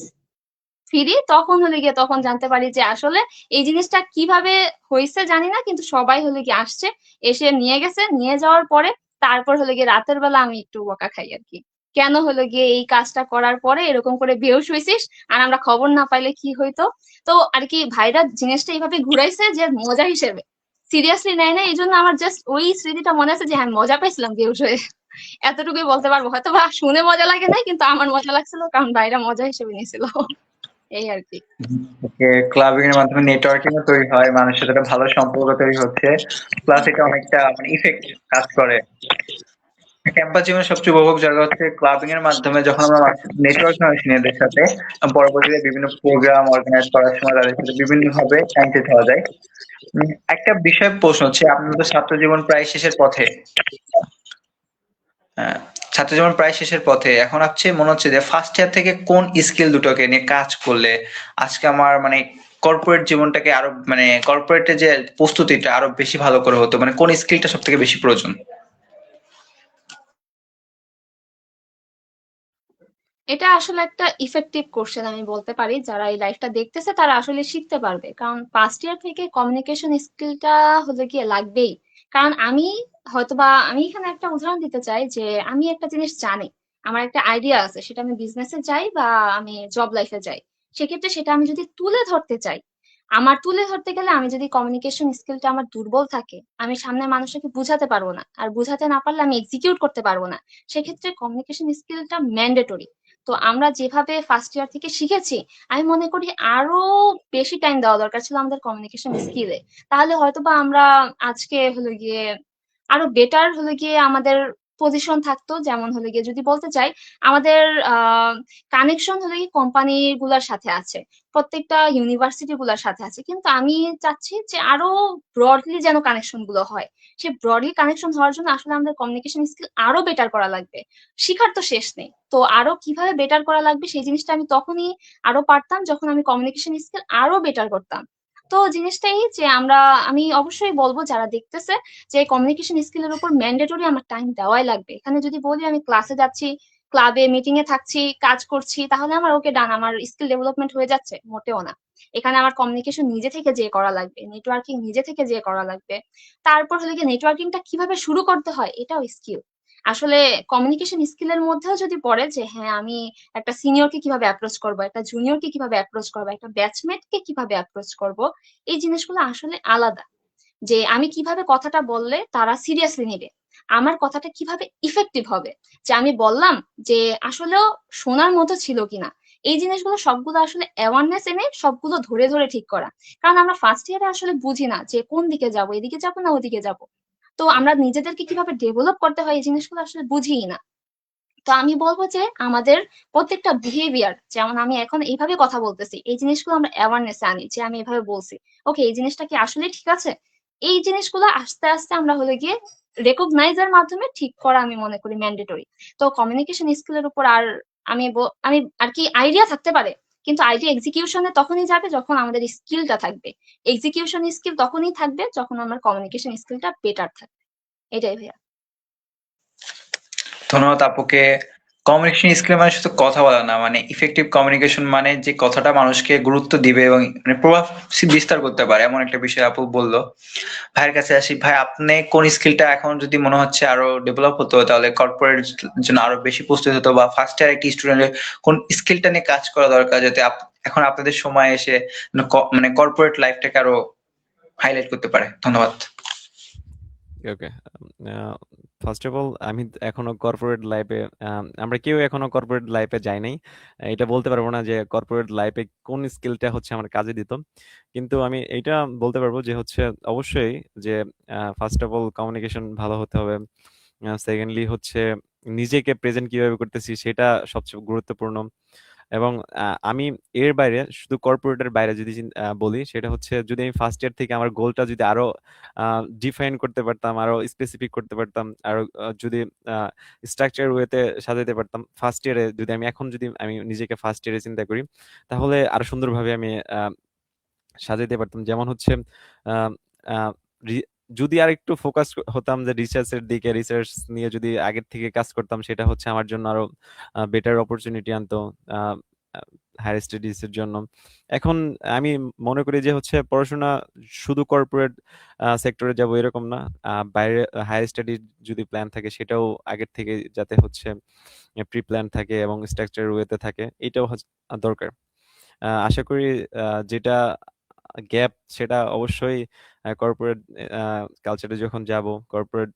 ফিরি, তখন হলে গিয়ে তখন জানতে পারি যে আসলে এই জিনিসটা কিভাবে হয়েছে জানি না, কিন্তু সবাই হলে গিয়ে আসছে, এসে নিয়ে গেছে। নিয়ে যাওয়ার পরে তারপর হলে গিয়ে রাতের বেলা আমি একটু বকা খাই আর কি, কেন হলো গিয়ে এই কাজটা করার পরে এরকম করে বেহুশ হয়েছিস, আর আমরা খবর না পাইলে কি হইতো। তো আর কি ভাইরা জিনিসটা এইভাবে ঘুরাইছে যে মজা হিসেবে, সিরিয়াসলি নেয় না। এই জন্য আমার জাস্ট ওই স্মৃতিটা মনে আছে যে হ্যাঁ মজা পাইছিলাম বেহুশ হয়ে। এতটুকুই বলতে পারবো, হয়তো বা শুনে মজা লাগে নাই, কিন্তু আমার মজা লাগছিল কারণ ভাইরা মজা হিসেবে নিয়েছিল। এই আর কি। ক্লাবিং এর মাধ্যমে নেটওয়ার্কিং ও তৈরি হয়, মানুষের সাথে একটা ভালো সম্পর্ক তৈরি হচ্ছে, প্লাস এটা অনেকটা মানে ইফেক্ট কাজ করে। ক্যাম্পাস জীবনের সবচেয়ে উপভোগ জায়গা হচ্ছে ক্লাবিং এর মাধ্যমে যখন আমরা নেটওয়ার্কিং হয় সিনিয়রদের সাথে, পরবর্তীতে বিভিন্ন প্রোগ্রাম অর্গানাইজ করার সময় তাদের সাথে বিভিন্ন ভাবে কানেক্টেড হওয়া যায়। একটা বিষয় প্রশ্ন হচ্ছে, আপনাদের ছাত্র জীবন প্রায় শেষের পথে। ছাত্র জীবন প্রায় শেষের পথে, এখন মনে হচ্ছে যে ফার্স্ট ইয়ার থেকে কোন স্কিল দুটোকে নিয়ে কাজ করলে আজকে আমার মানে কর্পোরেট জীবনটাকে আরো মানে কর্পোরেটের যে প্রস্তুতিটা আরো বেশি ভালো করে হতো, মানে কোন স্কিলটা সব থেকে বেশি প্রয়োজন? এটা আসলে একটা ইফেক্টিভ কোশ্চেন আমি বলতে পারি, যারা এই লাইফটা দেখতেছে তারা আসলে শিখতে পারবে, কারণ ফার্স্ট ইয়ার থেকে কমিউনিকেশন স্কিলটা হলে গিয়ে লাগবেই। কারণ আমি এখানে একটা উদাহরণ দিতে চাই যে আমি একটা জিনিস জানি, আমার একটা আইডিয়া আছে, সেটা আমি বিজনেসে যাই বা আমি জব লাইফে যাই, সেক্ষেত্রে সেটা আমি যদি তুলে ধরতে চাই, আমার তুলে ধরতে গেলে আমি যদি কমিউনিকেশন স্কিলটা আমার দুর্বল থাকে, আমি সামনের মানুষকে বুঝাতে পারবো না, আর বুঝাতে না পারলে আমি এক্সিকিউট করতে পারবো না। সেক্ষেত্রে কমিউনিকেশন স্কিলটা ম্যান্ডেটরি। তো আমরা যেভাবে ফার্স্ট ইয়ার থেকে শিখেছি, আমি মনে করি আরো বেশি টাইম দেওয়া দরকার ছিল আমাদের কমিউনিকেশন স্কিলে। তাহলে হয়তোবা আমরা আজকে হলো গিয়ে আরো বেটার হলো গিয়ে আমাদের পজিশন থাকতো। যেমন হলো গিয়ে যদি বলতে চাই, আমাদের কানেকশন হলো গিয়ে কোম্পানি গুলার সাথে আছে, প্রত্যেকটা ইউনিভার্সিটি গুলার সাথে আছে, কিন্তু আমি চাচ্ছি যে আরো ব্রডলি যেন কানেকশন গুলো হয়। সে ব্রডলি কানেকশন হওয়ার জন্য আসলে আমাদের কমিউনিকেশন স্কিল আরো বেটার করা লাগবে। শিখার তো শেষ নেই, তো আরো কিভাবে বেটার করা লাগবে সেই জিনিসটা আমি তখনই আরো পারতাম যখন আমি কমিউনিকেশন স্কিল আরো বেটার করতাম। তো জিনিসটাই যে আমি অবশ্যই বলবো যারা দেখতেছে যে কমিউনিকেশন স্কিলের উপর ম্যান্ডেটরি আমার টাইম দেওয়াই লাগবে। এখানে যদি বলি আমি ক্লাসে যাচ্ছি, ক্লাবে মিটিং এ থাকছি, কাজ করছি, তাহলে আমার ওকে ডান, আমার স্কিল ডেভেলপমেন্ট হয়ে যাচ্ছে? মোটেও না। এখানে আমার কমিউনিকেশন নিজে থেকে যে করা লাগবে, নেটওয়ার্কিং নিজে থেকে যে করা লাগবে। তারপর হলে কি নেটওয়ার্কিংটা কিভাবে শুরু করতে হয়, এটাও স্কিল। আসলে কমিউনিকেশন স্কিলের মধ্যেও যদি পড়ে যে হ্যাঁ আমি একটা সিনিয়রকে কিভাবে অ্যাপ্রোচ করব, একটা জুনিয়রকে কিভাবে অ্যাপ্রোচ করবো, একটা ব্যাচমেটকে কিভাবে অ্যাপ্রোচ করব, এই জিনিসগুলো আসলে আলাদা। যে আমি কিভাবে কথাটা বললে তারা সিরিয়াসলি নিবে, আমার কথাটা কিভাবে ইফেক্টিভ হবে, যে আমি বললাম যে আসলেও শোনার মতো ছিল কিনা, এই জিনিসগুলো সবগুলো আসলে অ্যাওয়ারনেস এনে সবগুলো ধরে ধরে ঠিক করা। কারণ আমরা ফার্স্ট ইয়ারে আসলে বুঝি না যে কোন দিকে যাব, এদিকে যাব না ওদিকে যাব। তো আমরা নিজেদেরকে কিভাবে ডেভেলপ করতে হয় এই জিনিসগুলো আসলে বুঝিই না। তো আমি বলবো যে আমাদের প্রত্যেকটা বিহেভিয়ার, যেমন আমি এখন এইভাবে কথা বলতেছি, এই জিনিসগুলো আমরা অ্যাওয়ারনেস আনি যে আমি এভাবে বলছি, ওকে এই জিনিসটা কি আসলে ঠিক আছে। এই জিনিসগুলো আস্তে আস্তে আমরা হলে গিয়ে রেকগনাইজার মাধ্যমে ঠিক করা আমি মনে করি ম্যান্ডেটরি। তো কমিউনিকেশন স্কিলের উপর আর আমি আর কি আইডিয়া থাকতে পারে, কিন্তু আইডিয়া এক্সিকিউশনে তখনই যাবে যখন আমাদের স্কিলটা থাকবে। এক্সিকিউশন স্কিল তখনই থাকবে যখন আমার কমিউনিকেশন স্কিলটা বেটার থাকবে। এটাই ভাইয়া। ধন্যবাদ আপুকে। কমিউনিকেশন স্কিল মানে শুধু কথা বলা না, মানে ইফেক্টিভ কমিউনিকেশন মানে যে কথাটা মানুষকে গুরুত্ব দিবে এবং মানে প্রভাব বিস্তার করতে পারে, এমন একটা বিষয় আপু বললো। ভাইয়ের কাছে আসি, ভাই আপনি কোন স্কিলটা এখন যদি মনে হচ্ছে আরো ডেভেলপ হতো তাহলে কর্পোরেট জন্য আরো বেশি প্রস্তুত হতো, বা ফার্স্ট ইয়ার একটি স্টুডেন্টের কোন স্কিলটা নিয়ে কাজ করা দরকার যাতে এখন আপনাদের সময় এসে মানে কর্পোরেট লাইফটাকে আরো হাইলাইট করতে পারে? ধন্যবাদ। ওকে। ফার্স্ট অফ অল আমি এখনো কর্পোরেট লাইফে, আমরা কেউ এখনো কর্পোরেট লাইফে যাই নাই। এটা বলতে পারবো না যে কর্পোরেট লাইফে কোন স্কিলটা হচ্ছে আমার কাজে দিত, কিন্তু আমি এইটা বলতে পারবো যে হচ্ছে অবশ্যই যে ফার্স্ট অফ অল কমিউনিকেশন ভালো হতে হবে। সেকেন্ডলি হচ্ছে নিজেকে প্রেজেন্ট কিভাবে করতেছি সেটা সবচেয়ে গুরুত্বপূর্ণ। এবং আমি এর বাইরে শুধু কর্পোরেটের বাইরে যদি বলি, সেটা হচ্ছে যদি আমি ফার্স্ট ইয়ার থেকে আমার গোলটা যদি আরো ডিফাইন করতে পারতাম, আরো স্পেসিফিক করতে পারতাম, আরো যদি স্ট্রাকচার ওয়েতে সাজাতে পারতাম ফার্স্ট ইয়ারে, যদি আমি নিজেকে ফার্স্ট ইয়ারে চিন্তা করি, তাহলে আরো সুন্দরভাবে আমি সাজাতে পারতাম। যেমন হচ্ছে আহ, আহ, রি- যদি আর একটু ফোকাস হতাম যে রিসার্চের দিকে, রিসার্চ নিয়ে যদি আগের থেকে কাজ করতাম, সেটা হচ্ছে আমার জন্য আরো বেটার অপরচুনিটি আনতো হায়ার স্টাডিজ এর জন্য। এখন আমি মনে করি যে হচ্ছে পড়াশোনা শুধু কর্পোরেট সেক্টরে যাব এরকম না, বাইরে হায়ার স্টাডি যদি প্ল্যান থাকে সেটাও আগের থেকে যাতে হচ্ছে প্রি প্ল্যান থাকে এবং স্ট্রাকচার ওয়েতে থাকে, এটাও দরকার। আশা করি যেটা গ্যাপ সেটা অবশ্যই কর্পোরেট কালচারে যখন যাব, কর্পোরেট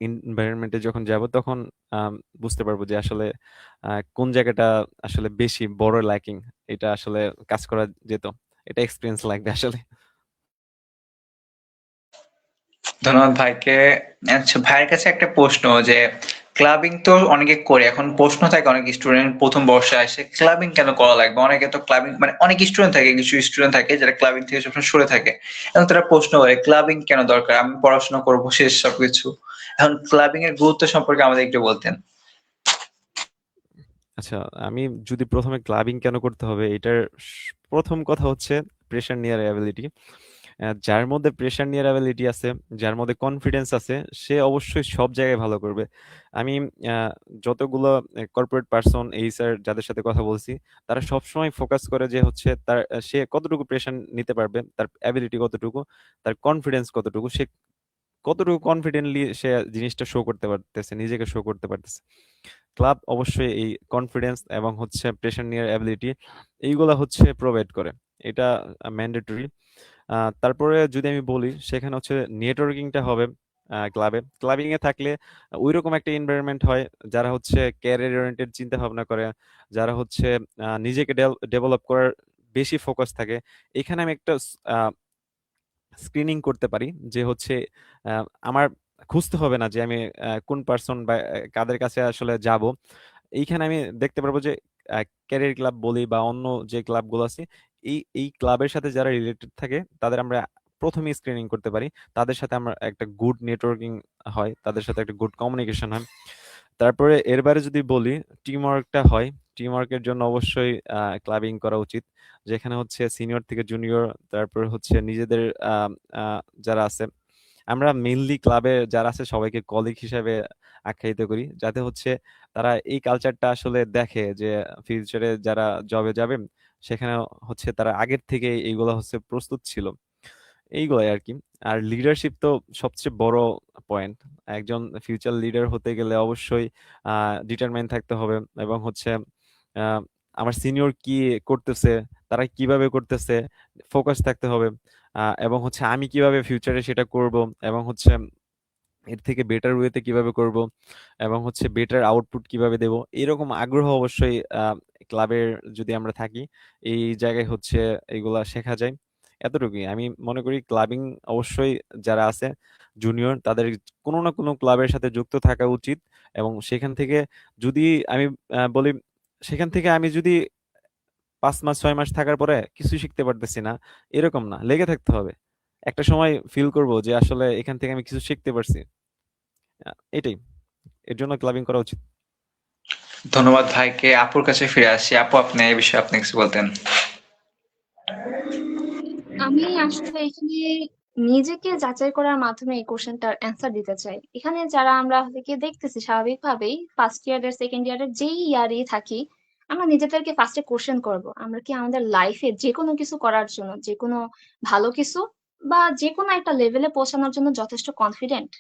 এনভায়রনমেন্টে যখন যাব তখন বুঝতে পারবো যে আসলে কোন জায়গাটা আসলে বেশি বড় ল্যাকিং, এটা আসলে কাজ করা যেত, এটা এক্সপিরিয়েন্স লাগবে আসলে। ধন্যবাদ ভাইকে। আচ্ছা, ভাইয়ের কাছে একটা প্রশ্ন যে ক্লাবিং তো অনেকে করে, এখন প্রশ্ন থাকে অনেক স্টুডেন্ট প্রথম বর্ষে আসে ক্লাবিং কেন করা লাগবে, অনেকে তো ক্লাবিং মানে অনেক স্টুডেন্ট থাকে, কিছু স্টুডেন্ট থাকে যারা ক্লাবিং থেকে সবসময় সরে থাকে, এবং তারা প্রশ্ন করে ক্লাবিং কেন দরকার, আমি পড়াশোনা করবো শেষ সবকিছু। এখন ক্লাবিং এর গুরুত্ব সম্পর্কে আমাদের একটু বলতেন। আচ্ছা, আমি যদি প্রথমে ক্লাবিং কেন করতে হবে এটার প্রথম কথা হচ্ছে প্রেশার নেওয়ার অ্যাবিলিটি। যার মধ্যে প্রেশার নেওয়ার অ্যাবিলিটি আছে, যার মধ্যে কনফিডেন্স আছে, সে অবশ্যই সব জায়গায় ভালো করবে। আমি আহ, যতগুলো কর্পোরেট পার্সন এই স্যার যাদের সাথে কথা বলছি, তারা সবসময় ফোকাস করে যে হচ্ছে তার সে কতটুকু প্রেশার নিতে পারবে, তার অ্যাবিলিটি কতটুকু, তার কনফিডেন্স কতটুকু, সে কতটুকু কনফিডেন্টলি সে জিনিসটা শো করতে পারতেছে, নিজেকে শো করতে পারতেছে। ক্লাব অবশ্যই এই কনফিডেন্স এবং হচ্ছে প্রেশার নেওয়ার অ্যাবিলিটি এইগুলা হচ্ছে প্রোভাইড করে, এটা ম্যান্ডেটরি। তারপরে যদি আমি বলি সেখানে হচ্ছে নেটওয়ার্কিংটা হবে ক্লাবিং এ থাকলে ওইরকম একটা এনভায়রনমেন্ট হয়, যারা হচ্ছে ক্যারিয়ার ওরিয়েন্টেড চিন্তা ভাবনা করে, যারা হচ্ছে নিজেকে ডেভেলপ করার বেশি ফোকাস থাকে। এখানে আমি একটা স্ক্রিনিং করতে পারি যে হচ্ছে আমার খুঁজতে হবে না যে আমি কোন পার্সন বা কাদের কাছে আসলে যাব। এইখানে আমি দেখতে পারবো যে ক্যারিয়ার ক্লাব বলি বা অন্য যে ক্লাবগুলো আছে, এই এই ক্লাবের সাথে যারা রিলেটেড থাকে তাদের আমরা প্রথমে স্ক্রিনিং করতে পারি, তাদের সাথে আমার একটা গুড নেটওয়ার্কিং হয়, তাদের সাথে একটা গুড কমিউনিকেশন হয়। তারপরে এর বাইরে যদি বলি টিম ওয়ার্কটা হয়, টিম ওয়ার্কের জন্য অবশ্যই ক্লাবিং করা উচিত, যেখানে হচ্ছে সিনিয়র থেকে জুনিয়র, তারপর হচ্ছে নিজেদের আহ, আহ, যারা আছে, আমরা মেইনলি ক্লাবে যারা আছে সবাইকে কলিগ হিসেবে আখ্যায়িত করি, যাতে হচ্ছে তারা এই কালচারটা আসলে দেখে যে ফিউচারে যারা জবে যাবে সেখানে হচ্ছে তারা আগের থেকে এইগুলো হচ্ছে প্রস্তুত ছিল, এইগুলাই আর কি। আর লিডারশিপ তো সবচেয়ে বড় পয়েন্ট। একজন ফিউচার লিডার হতে গেলে অবশ্যই ডিটারমাইন থাকতে হবে, এবং হচ্ছে আহ, আমার সিনিয়র কি করতেছে, তারা কিভাবে করতেছে, ফোকাস থাকতে হবে। এবং হচ্ছে আমি কিভাবে ফিউচারে সেটা করব, এবং হচ্ছে এর থেকে বেটার ওয়েতে কিভাবে করব, এবং হচ্ছে বেটার আউটপুট কিভাবে দেব, এরকম আগ্রহ অবশ্যই ক্লাবের যদি আমরা থাকি এই জায়গায় হচ্ছে এগুলা শেখা যায়। এতটুকুই আমি মনে করি। ক্লাবিং অবশ্যই যারা আছে জুনিয়র তাদের কোনো না কোনো ক্লাবের সাথে যুক্ত থাকা উচিত, এবং সেখান থেকে যদি আমি বলি, সেখান থেকে আমি যদি 5 মাস 6 মাস থাকার পরে কিছু শিখতে পারতেছি না, এরকম না, লেগে থাকতে হবে। একটা সময় ফিল করব যে আসলে এখান থেকে আমি কিছু শিখতে পারছি। এটাই, এর জন্য ক্লাবিং করা উচিত। ধন্যবাদ ভাইকে। আপুর কাছে ফিরে আসি। আপু, আপনি এই বিষয়ে আপনি কিছু বলতেন। আমি আসলে এখানে নিজেকে যাচাই করার মাধ্যমে এই কোশ্চেনটার অ্যান্সার দিতে চাই। এখানে যারা আমরা থেকে দেখতেছি স্বাভাবিকভাবেই ফার্স্ট ইয়ারের সেকেন্ড ইয়ারের যেই ইয়ারেই থাকি, আমরা নিজেদেরকে ফার্স্টে কোশ্চেন করব আমরা কি আমাদের লাইফে যে কোনো কিছু করার জন্য, যে কোনো ভালো কিছু বা যে কোনো একটা লেভেলে পৌঁছানোর জন্য যথেষ্ট কনফিডেন্ট।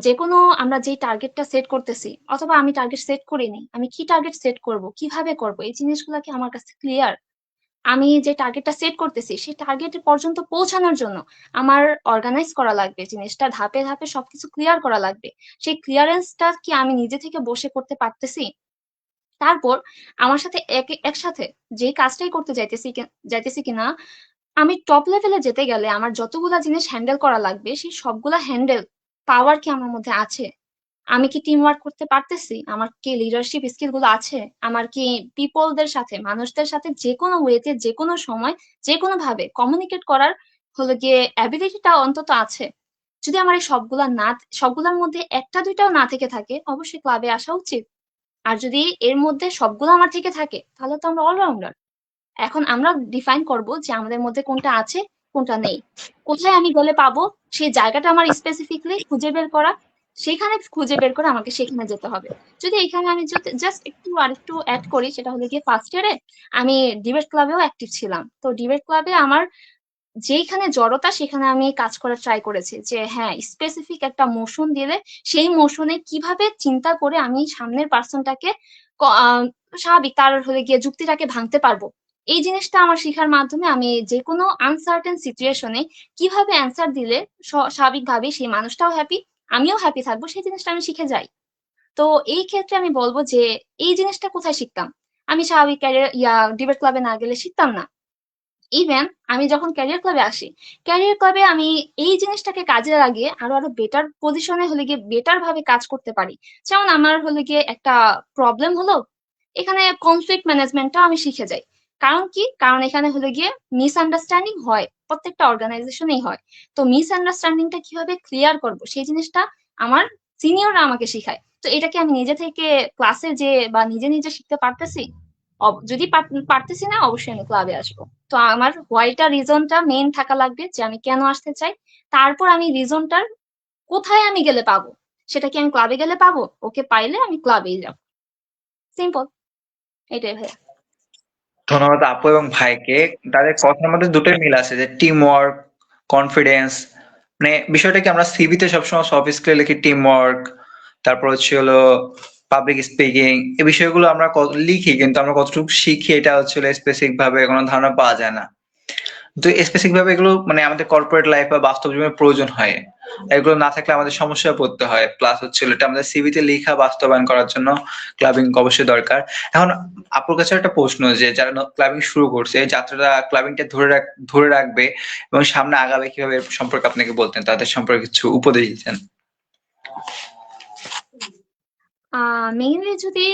যে কোনো আমরা যে টার্গেটটা সেট করতেছি, অথবা আমি টার্গেট সেট করিনি, আমি কি টার্গেট সেট করব, কিভাবে করব, এই জিনিসগুলো কি আমার কাছে ক্লিয়ার? আমি যে টার্গেটটা সেট করতেছি সেই টার্গেট পর্যন্ত পৌঁছানোর জন্য আমার অর্গানাইজ করা লাগবে, জিনিসটা ধাপে ধাপে সবকিছু ক্লিয়ার করা লাগবে। সেই ক্লিয়ারেন্সটা কি আমি নিজে থেকে বসে করতে পারতেছি? তারপর আমার সাথে একসাথে যে কাজটাই করতে যাইতেছি কিনা, আমি টপ লেভেলে যেতে গেলে আমার যতগুলা জিনিস হ্যান্ডেল করা লাগবে সেই সবগুলা হ্যান্ডেল পাওয়ার কি আমার মধ্যে আছে? আমি কি টিম ওয়ার্ক করতে পারতেছি? আমার কি লিডারশিপ স্কিল গুলো আছে? আমার কি পিপলদের সাথে, মানুষদের সাথে যে কোনো ওয়েতে, যে কোনো সময়, যে কোনো ভাবে কমিউনিকেট করার হলো গিয়ে অ্যাবিলিটিটা অন্তত আছে? যদি আমার এই সবগুলার মধ্যে একটা দুইটাও না থেকে থাকে, অবশ্যই ক্লাবে আসা উচিত। আর যদি এর মধ্যে সবগুলো আমার থেকে থাকে তাহলে তো আমরা অলরাউন্ডার। এখন আমরা ডিফাইন করব যে আমাদের মধ্যে কোনটা আছে, কোনটা নেই। কোথায় আমি গেলে পাবো সেই জায়গাটা আমার স্পেসিফিকলি খুঁজে বের করা, সেখানে খুঁজে বের করে আমাকে সেখানে যেতে হবে। যদি এখানে আমি যদি জাস্ট একটু আরেকটু অ্যাড করি, সেটা হলো গিয়ে ফার্স্ট ইয়ারে আমি ডিবেট ক্লাবেও অ্যাক্টিভ ছিলাম। তো ডিবেট ক্লাবে আমার যেইখানে জড়তা সেখানে আমি কাজ করার ট্রাই করেছি, যে হ্যাঁ স্পেসিফিক একটা মোশন দিলে সেই মোশনে কিভাবে চিন্তা করে আমি সামনের পার্সনটাকে স্বাভাবিক তার হলে গিয়ে যুক্তিটাকে ভাঙতে পারবো। এই জিনিসটা আমার শিখার মাধ্যমে আমি যে কোনো আনসার্টেন সিচুয়েশনে কিভাবে অ্যান্সার দিলে স্বাভাবিকভাবেই সেই মানুষটাও হ্যাপি, আমিও হ্যাপি থাকবো, সেই জিনিসটা আমি শিখে যাই। তো এই ক্ষেত্রে আমি বলবো যে এই জিনিসটা কোথায় শিখতাম? আমি স্বাভাবিক ক্যারিয়ার ডিবেট ক্লাবে না গেলে শিখতাম না। ইভেন আমি যখন ক্যারিয়ার ক্লাবে আসি, ক্যারিয়ার ক্লাবে আমি এই জিনিসটাকে কাজে লাগিয়ে আরো আরো বেটার পজিশনে হলে গিয়ে বেটার ভাবে কাজ করতে পারি। যেমন আমার হলে গিয়ে একটা প্রবলেম হলো, এখানে কনফ্লিক্ট ম্যানেজমেন্টটা আমি শিখে যাই। কারণ কি? কারণ এখানে হলে গিয়ে মিসআন্ডারস্ট্যান্ডিং হয়, প্রত্যেকটা অর্গানাইজেশনেই হয়। তো মিসআন্ডারস্ট্যান্ডিংটা কিভাবে ক্লিয়ার করব সেই জিনিসটা আমার সিনিয়ররা আমাকে শিখায়। তো এটা কি আমি নিজে থেকে ক্লাসে যে বা নিজে নিজে শিখতে পারতেছি? যদি পারতেছি না, অবশ্যই আমি ক্লাবে আসবো। তো আমার হোয়াইটা রিজনটা মেইন থাকা লাগবে যে আমি কেন আসতে চাই। তারপর আমি রিজনটার কোথায় আমি গেলে পাবো, সেটা কি আমি ক্লাবে গেলে পাবো? ওকে, পাইলে আমি ক্লাবেই যাব। সিম্পল, এটাই ভাইয়া। ধন্যবাদ আপু এবং ভাইকে। তাদের কথার মধ্যে দুটোই মিল আছে, যে টিম ওয়ার্ক, কনফিডেন্স। মানে বিষয়টা কি, আমরা সিভিতে সবসময় সফট স্কিলে লিখি টিম ওয়ার্ক, তারপর হচ্ছে হলো পাবলিক স্পিকিং, এই বিষয়গুলো আমরা লিখি, কিন্তু আমরা কতটুকু শিখি এটা হচ্ছে স্পেসিফিক ভাবে কোনো ধারণা পাওয়া যায় না। তো স্পেসিফিক ভাবে এগুলো মানে আমাদের কর্পোরেট লাইফ বা বাস্তব জীবনে প্রয়োজন হয়। এগুলো না থাকলে আমাদের সমস্যায় পড়তে হয়। প্লাস হচ্ছে এটা আমাদের সিভিতে লেখা বাস্তবায়ন করার জন্য ক্লাবিং অবশ্যই দরকার। এখন আপুর কাছে একটা প্রশ্ন, যে যারা ক্লাবিং শুরু করছে, এই যাত্রাটা ক্লাবিংটা ধরে রাখবে এবং সামনে আগাবে কিভাবে, এর সম্পর্কে আপনাকে বলতেন, তাদের সম্পর্কে কিছু উপদেশ দিতেন। মেইনলি যদি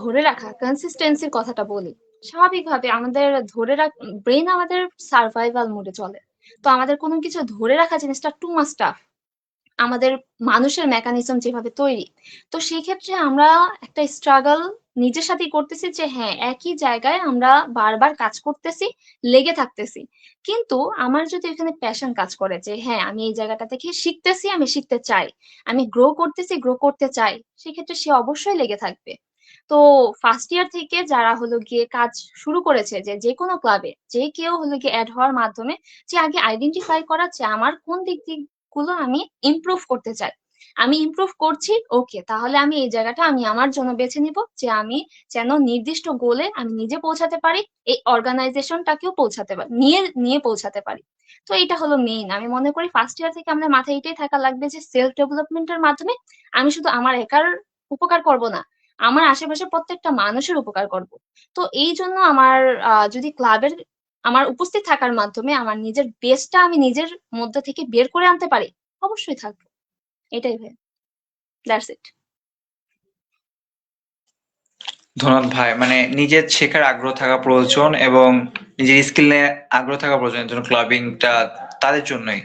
ধরে রাখা কনসিস্টেন্সির কথাটা বলি, স্বাভাবিকভাবে আমাদের ধরে ব্রেন আমাদের সার্ভাইভাল মোডে চলে। তো আমাদের কোনো কিছু ধরে রাখা জিনিসটা টু মাচ টাফ, আমাদের মানুষের মেকানিজম যেভাবে তৈরি। তো সেই ক্ষেত্রে আমরা একটা স্ট্রাগল নিজের সাথেই করতেছি যে হ্যাঁ, একই জায়গায় আমরা বারবার কাজ করতেছি, লেগে থাকতেছি। কিন্তু আমার যদি এখানে প্যাশন কাজ করে যে হ্যাঁ, আমি এই জায়গাটা থেকে শিখতেছি, আমি শিখতে চাই, আমি গ্রো করতেছি, গ্রো করতে চাই, সেক্ষেত্রে সে অবশ্যই লেগে থাকবে। তো ফার্স্ট ইয়ার থেকে যারা হলো গিয়ে কাজ শুরু করেছে, যে যে কোনো ক্লাবে যে কেউ হলো গিয়ে অ্যাড হওয়ার মাধ্যমে, যে আগে আইডেন্টিফাই করা যে আমার কোন দিক গুলো আমি ইমপ্রুভ করতে চাই। আমি ইমপ্রুভ করছি, ওকে, তাহলে আমি এই জায়গাটা আমি আমার জন্য বেছে নিব যে আমি যেন নির্দিষ্ট গোলে আমি নিজে পৌঁছাতে পারি, এই অর্গানাইজেশনটাকেও পৌঁছাতে পারি, নিয়ে নিয়ে পৌঁছাতে পারি। তো এটা হলো মেইন। আমি মনে করি ফার্স্ট ইয়ার থেকে আমাদের মাথায় এটাই থাকা লাগবে যে সেলফ ডেভেলপমেন্টের মাধ্যমে আমি শুধু আমার একার উপকার করব না, আমার আশেপাশে প্রত্যেকটা মানুষের উপকার করব। তো এই জন্য আমার যদি ক্লাবের আমার উপস্থিত থাকার মাধ্যমে আমার নিজের বেস্টটা আমি নিজের মধ্যে থেকে বের করে আনতে পারি, অবশ্যই থাকবো। এটাই ভাই, দ্যাটস ইট। ধন্যবাদ ভাই। মানে নিজের শেখার আগ্রহ থাকা প্রয়োজন এবং নিজের স্কিল নিয়ে আগ্রহ থাকা প্রয়োজন, এর জন্য ক্লাবিংটা তাদের জন্যই।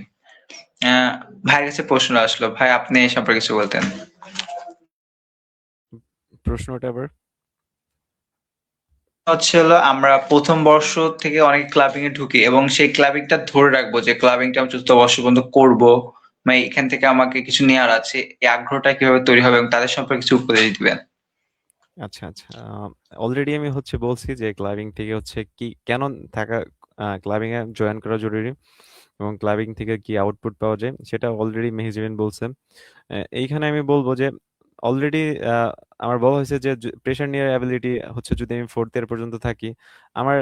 ভাইয়ের কাছে প্রশ্ন আসলো, ভাই আপনি এই সম্পর্কে কিছু বলতেন। প্রশ্নটা আবার? হচ্ছে হলো আমরা প্রথম বর্ষ থেকে অনেক ক্লাবিং এ ঢুকি এবং সেই ক্লাবিংটা ধরে রাখবো, যে ক্লাবিংটা আমি চতুর্থ বর্ষ পর্যন্ত করবো, মানে এখান থেকে আমাকে কিছু নেওয়ার আছে, এই আগ্রহটা কিভাবে তৈরি হবে এবং তাদের সম্পর্কে কিছু উপদেশ দিবেন। আচ্ছা, আচ্ছা। অলরেডি আমি হচ্ছে বলছি যে ক্লাবিং থেকে হচ্ছে কি কেন থাকা, ক্লাবিং এ জয়েন করা জরুরি এবং ক্লাবিং থেকে কি আউটপুট পাওয়া যায় সেটা অলরেডি মেহজাবিন বলছেন। এইখানে আমি বলবো যে অলরেডি আমার বলা হয়েছে যে প্রেশার নিয়ে অ্যাবিলিটি হচ্ছে যদি আমি ফোর্থ ইয়ার পর্যন্ত থাকি, আমার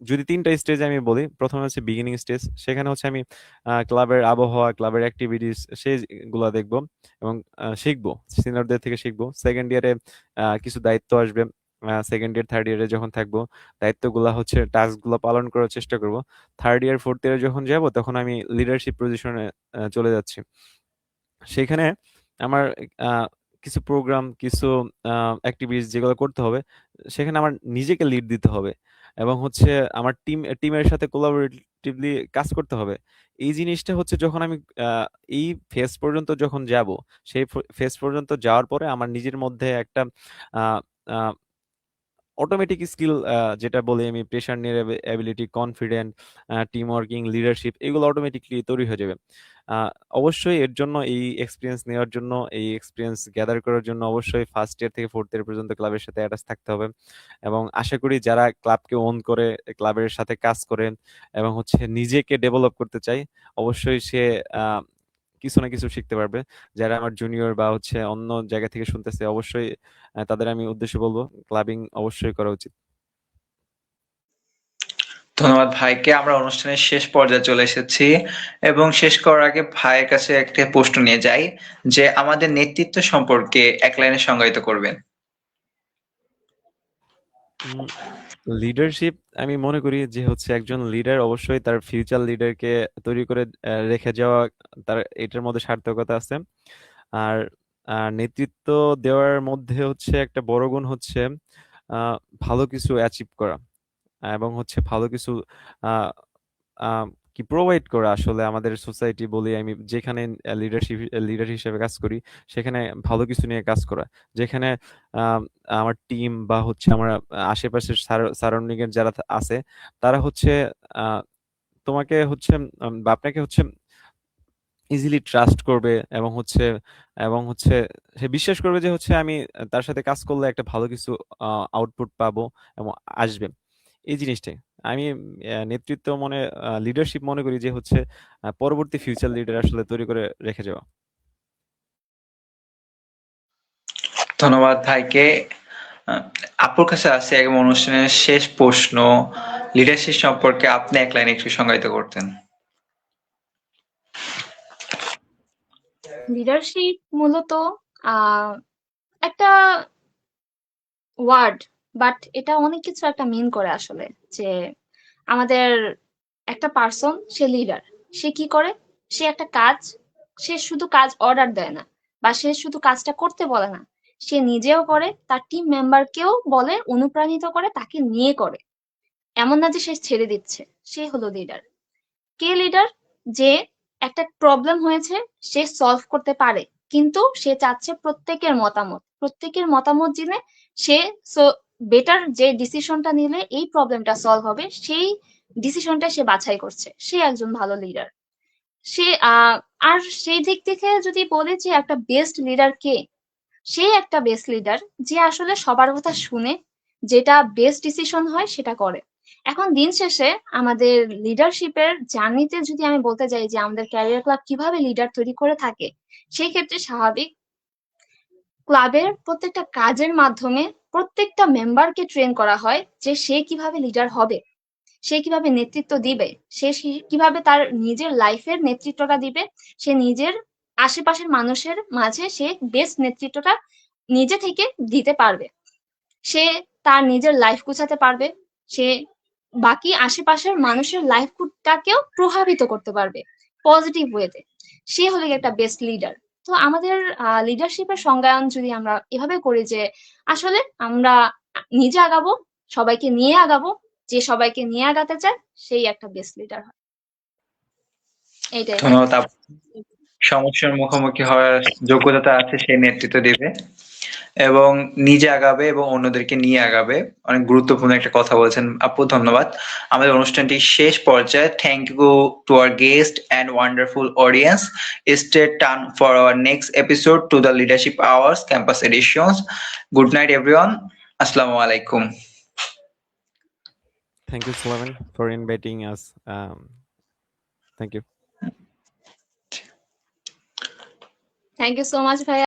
যদি তিনটা স্টেজ আমি বলি, প্রথমে হচ্ছে বিগিনিং স্টেজ, সেখানে হচ্ছে আমি ক্লাবের আবহাওয়া, ক্লাবের অ্যাক্টিভিটিস সেইগুলো দেখবো এবং শিখবো, সিনিয়রদের থেকে শিখবো। সেকেন্ড ইয়ারে কিছু দায়িত্ব আসবে, সেকেন্ড ইয়ার থার্ড ইয়ারে যখন থাকবো দায়িত্বগুলা হচ্ছে টাস্ক গুলো পালন করার চেষ্টা করব। থার্ড ইয়ার ফোর্থ ইয়ারে যখন যাব তখন আমি লিডারশিপ পজিশনে চলে যাচ্ছি। সেখানে আমার আহ, কিছু প্রোগ্রাম, কিছু অ্যাক্টিভিটিস যেগুলো করতে হবে, সেখানে আমার নিজেকে লিড দিতে হবে এবং হচ্ছে আমার টিমের সাথে কোলাবোরেটিভলি কাজ করতে হবে। এই জিনিসটা হচ্ছে যখন আমি আহ, এই ফেজ পর্যন্ত যখন যাব, সেই ফেজ পর্যন্ত যাওয়ার পরে আমার নিজের মধ্যে একটা অটোমেটিক স্কিল, যেটা বলি আমি, প্রেশার নিয়ে ability, confident, team working, leadership, এগুলো অটোমেটিকলি তৈরি হয়ে যাবে। আহ, অবশ্যই এর জন্য, এই এক্সপিরিয়েন্স নেওয়ার জন্য, এই এক্সপিরিয়েন্স গ্যাদার করার জন্য অবশ্যই ফার্স্ট ইয়ার থেকে ফোর্থ ইয়ার পর্যন্ত ক্লাবের সাথে অ্যাটাচ থাকতে হবে। এবং আশা করি যারা ক্লাবকে ওন করে, ক্লাবের সাথে কাজ করে এবং হচ্ছে নিজেকে ডেভেলপ করতে চায়, অবশ্যই সে আহ, কিছু না কিছু শিখতে পারবে। যারা আমার জুনিয়র বা হচ্ছে অন্য জায়গা থেকে শুনতেছে, অবশ্যই তাদের আমি উদ্দেশ্য বলবো ক্লাবিং অবশ্যই করা উচিত। ধন্যবাদ ভাইকে। আমরা অনুষ্ঠানের শেষ পর্যায়ে চলে এসেছি এবং শেষ করার আগে ভাইয়ের কাছে একটা প্রশ্ন নিয়ে যাই যে আমাদের নেতৃত্ব সম্পর্কে এক লাইনে সংজ্ঞায়িত করবেন। লিডারশিপ আমি মনে করি যে হচ্ছে একজন লিডার অবশ্যই তার ফিউচার লিডারকে তৈরি করে রেখে যাওয়া, তার এটার মধ্যে সার্থকতা আছে। আর নেতৃত্ব দেওয়ার মধ্যে হচ্ছে একটা বড় গুণ হচ্ছে আহ, ভালো কিছু অ্যাচিভ করা এবং হচ্ছে ভালো কিছু আহ, আহ, কি প্রোভাইড করা। আসলে আমাদের সোসাইটি বলি, আমি যেখানে লিডার হিসেবে কাজ করি সেখানে ভালো কিছু নিয়ে কাজ করা, যেখানে আহ, আমার টিম বা হচ্ছে আমার আশেপাশের সারাউন্ডিং এর যারা আছে তারা হচ্ছে আহ, তোমাকে হচ্ছে বা আপনাকে হচ্ছে ইজিলি ট্রাস্ট করবে এবং হচ্ছে সে বিশ্বাস করবে যে হচ্ছে আমি তার সাথে কাজ করলে একটা ভালো কিছু আউটপুট পাবো এবং আসবে। এই জিনিসটাই আমি নেতৃত্ব লিডারশিপ মনে করি যে হচ্ছে পরবর্তী ফিউচার লিডার আসলে তৈরি করে রেখে যাওয়া। ধন্যবাদ ভাইকে। আপুর কাছে আছে একদম অনুষ্ঠানের শেষ প্রশ্ন, লিডারশিপ সম্পর্কে আপনি এক লাইনে একটু সংজ্ঞায়িত করতেন। লিডারশিপ মূলত আহ একটা ওয়ার্ড, বাট এটা অনেক কিছু একটা মিন করে আসলে। যে আমাদের একটা পার্সন, সে লিডার, সে কি করে, সে একটা কাজ, সে শুধু কাজ অর্ডার দেয় না বা সে শুধু কাজটা করতে বলে না, সে নিজেও করে, তার টিম মেম্বারকেও বলে, অনুপ্রাণিত করে, তাকে নিয়ে করে। এমন না যে সে ছেড়ে দিচ্ছে। সে হলো লিডার। কে লিডার? যে একটা প্রবলেম হয়েছে, সে সলভ করতে পারে, কিন্তু সে চাচ্ছে প্রত্যেকের মতামত জেনে সে বেটার যে ডিসিশনটা নিলে এই প্রবলেমটা সলভ হবে, সেই ডিসিশনটা সে বাছাই করছে। সে একজন ভালো লিডার। সে আর সেই দিক থেকে যদি বলে যে একটা বেস্ট লিডার কে, সে একটা বেস্ট লিডার যে আসলে সবার কথা শুনে, যেটা বেস্ট ডিসিশন হয় সেটা করে। এখন দিন শেষে আমাদের লিডারশিপের জার্নিতে যদি আমি বলতে যাই যে আমাদের ক্যারিয়ার ক্লাব কিভাবে লিডার তৈরি করে থাকে, সেই ক্ষেত্রে স্বাভাবিক ক্লাবের প্রত্যেকটা কাজের মাধ্যমে প্রত্যেকটা মেম্বারকে ট্রেন করা হয় যে সে কিভাবে লিডার হবে, সে কিভাবে নেতৃত্ব দিবে, কিভাবে তার নিজের লাইফের নেতৃত্বটা দিবে, সে নিজের আশেপাশের মানুষের মাঝে সে বেস্ট নেতৃত্বটা নিজে থেকে দিতে পারবে। সে তার নিজের লাইফ গুছাতে পারবে, সে বাকি আশেপাশের মানুষের লাইফটাকেও প্রভাবিত করতে পারবে পজিটিভ ওয়েতে। সে হলো গিয়ে একটা বেস্ট লিডার। তো আমাদের লিডারশিপের সংজ্ঞায়ন যদি আমরা এভাবে করি যে আসলে আমরা নিজে আগাবো, সবাইকে নিয়ে আগাবো, যে সবাইকে নিয়ে আগাতে চায় সেই একটা বেস্ট লিডার হয়। এইটাই ভাই। ধন্যবাদ আপু। সমস্যার মুখোমুখি হওয়ার যোগ্যতা আছে, সে নেতৃত্ব দিবে এবং নিজে আগাবে এবং অন্যদেরকে নিয়ে আগাবে। অনেক গুরুত্বপূর্ণ একটা কথা বলেছেন আপু, ধন্যবাদ। আমাদের অনুষ্ঠানটি শেষ পর্যায়ে। Thank you to our guest and wonderful audience. Stay tuned for our next episode to the leadership hours campus editions. Good night everyone. আসসালামু আলাইকুম। Thank you Sulaiman for inviting us. Thank you. Thank you so much ভাই।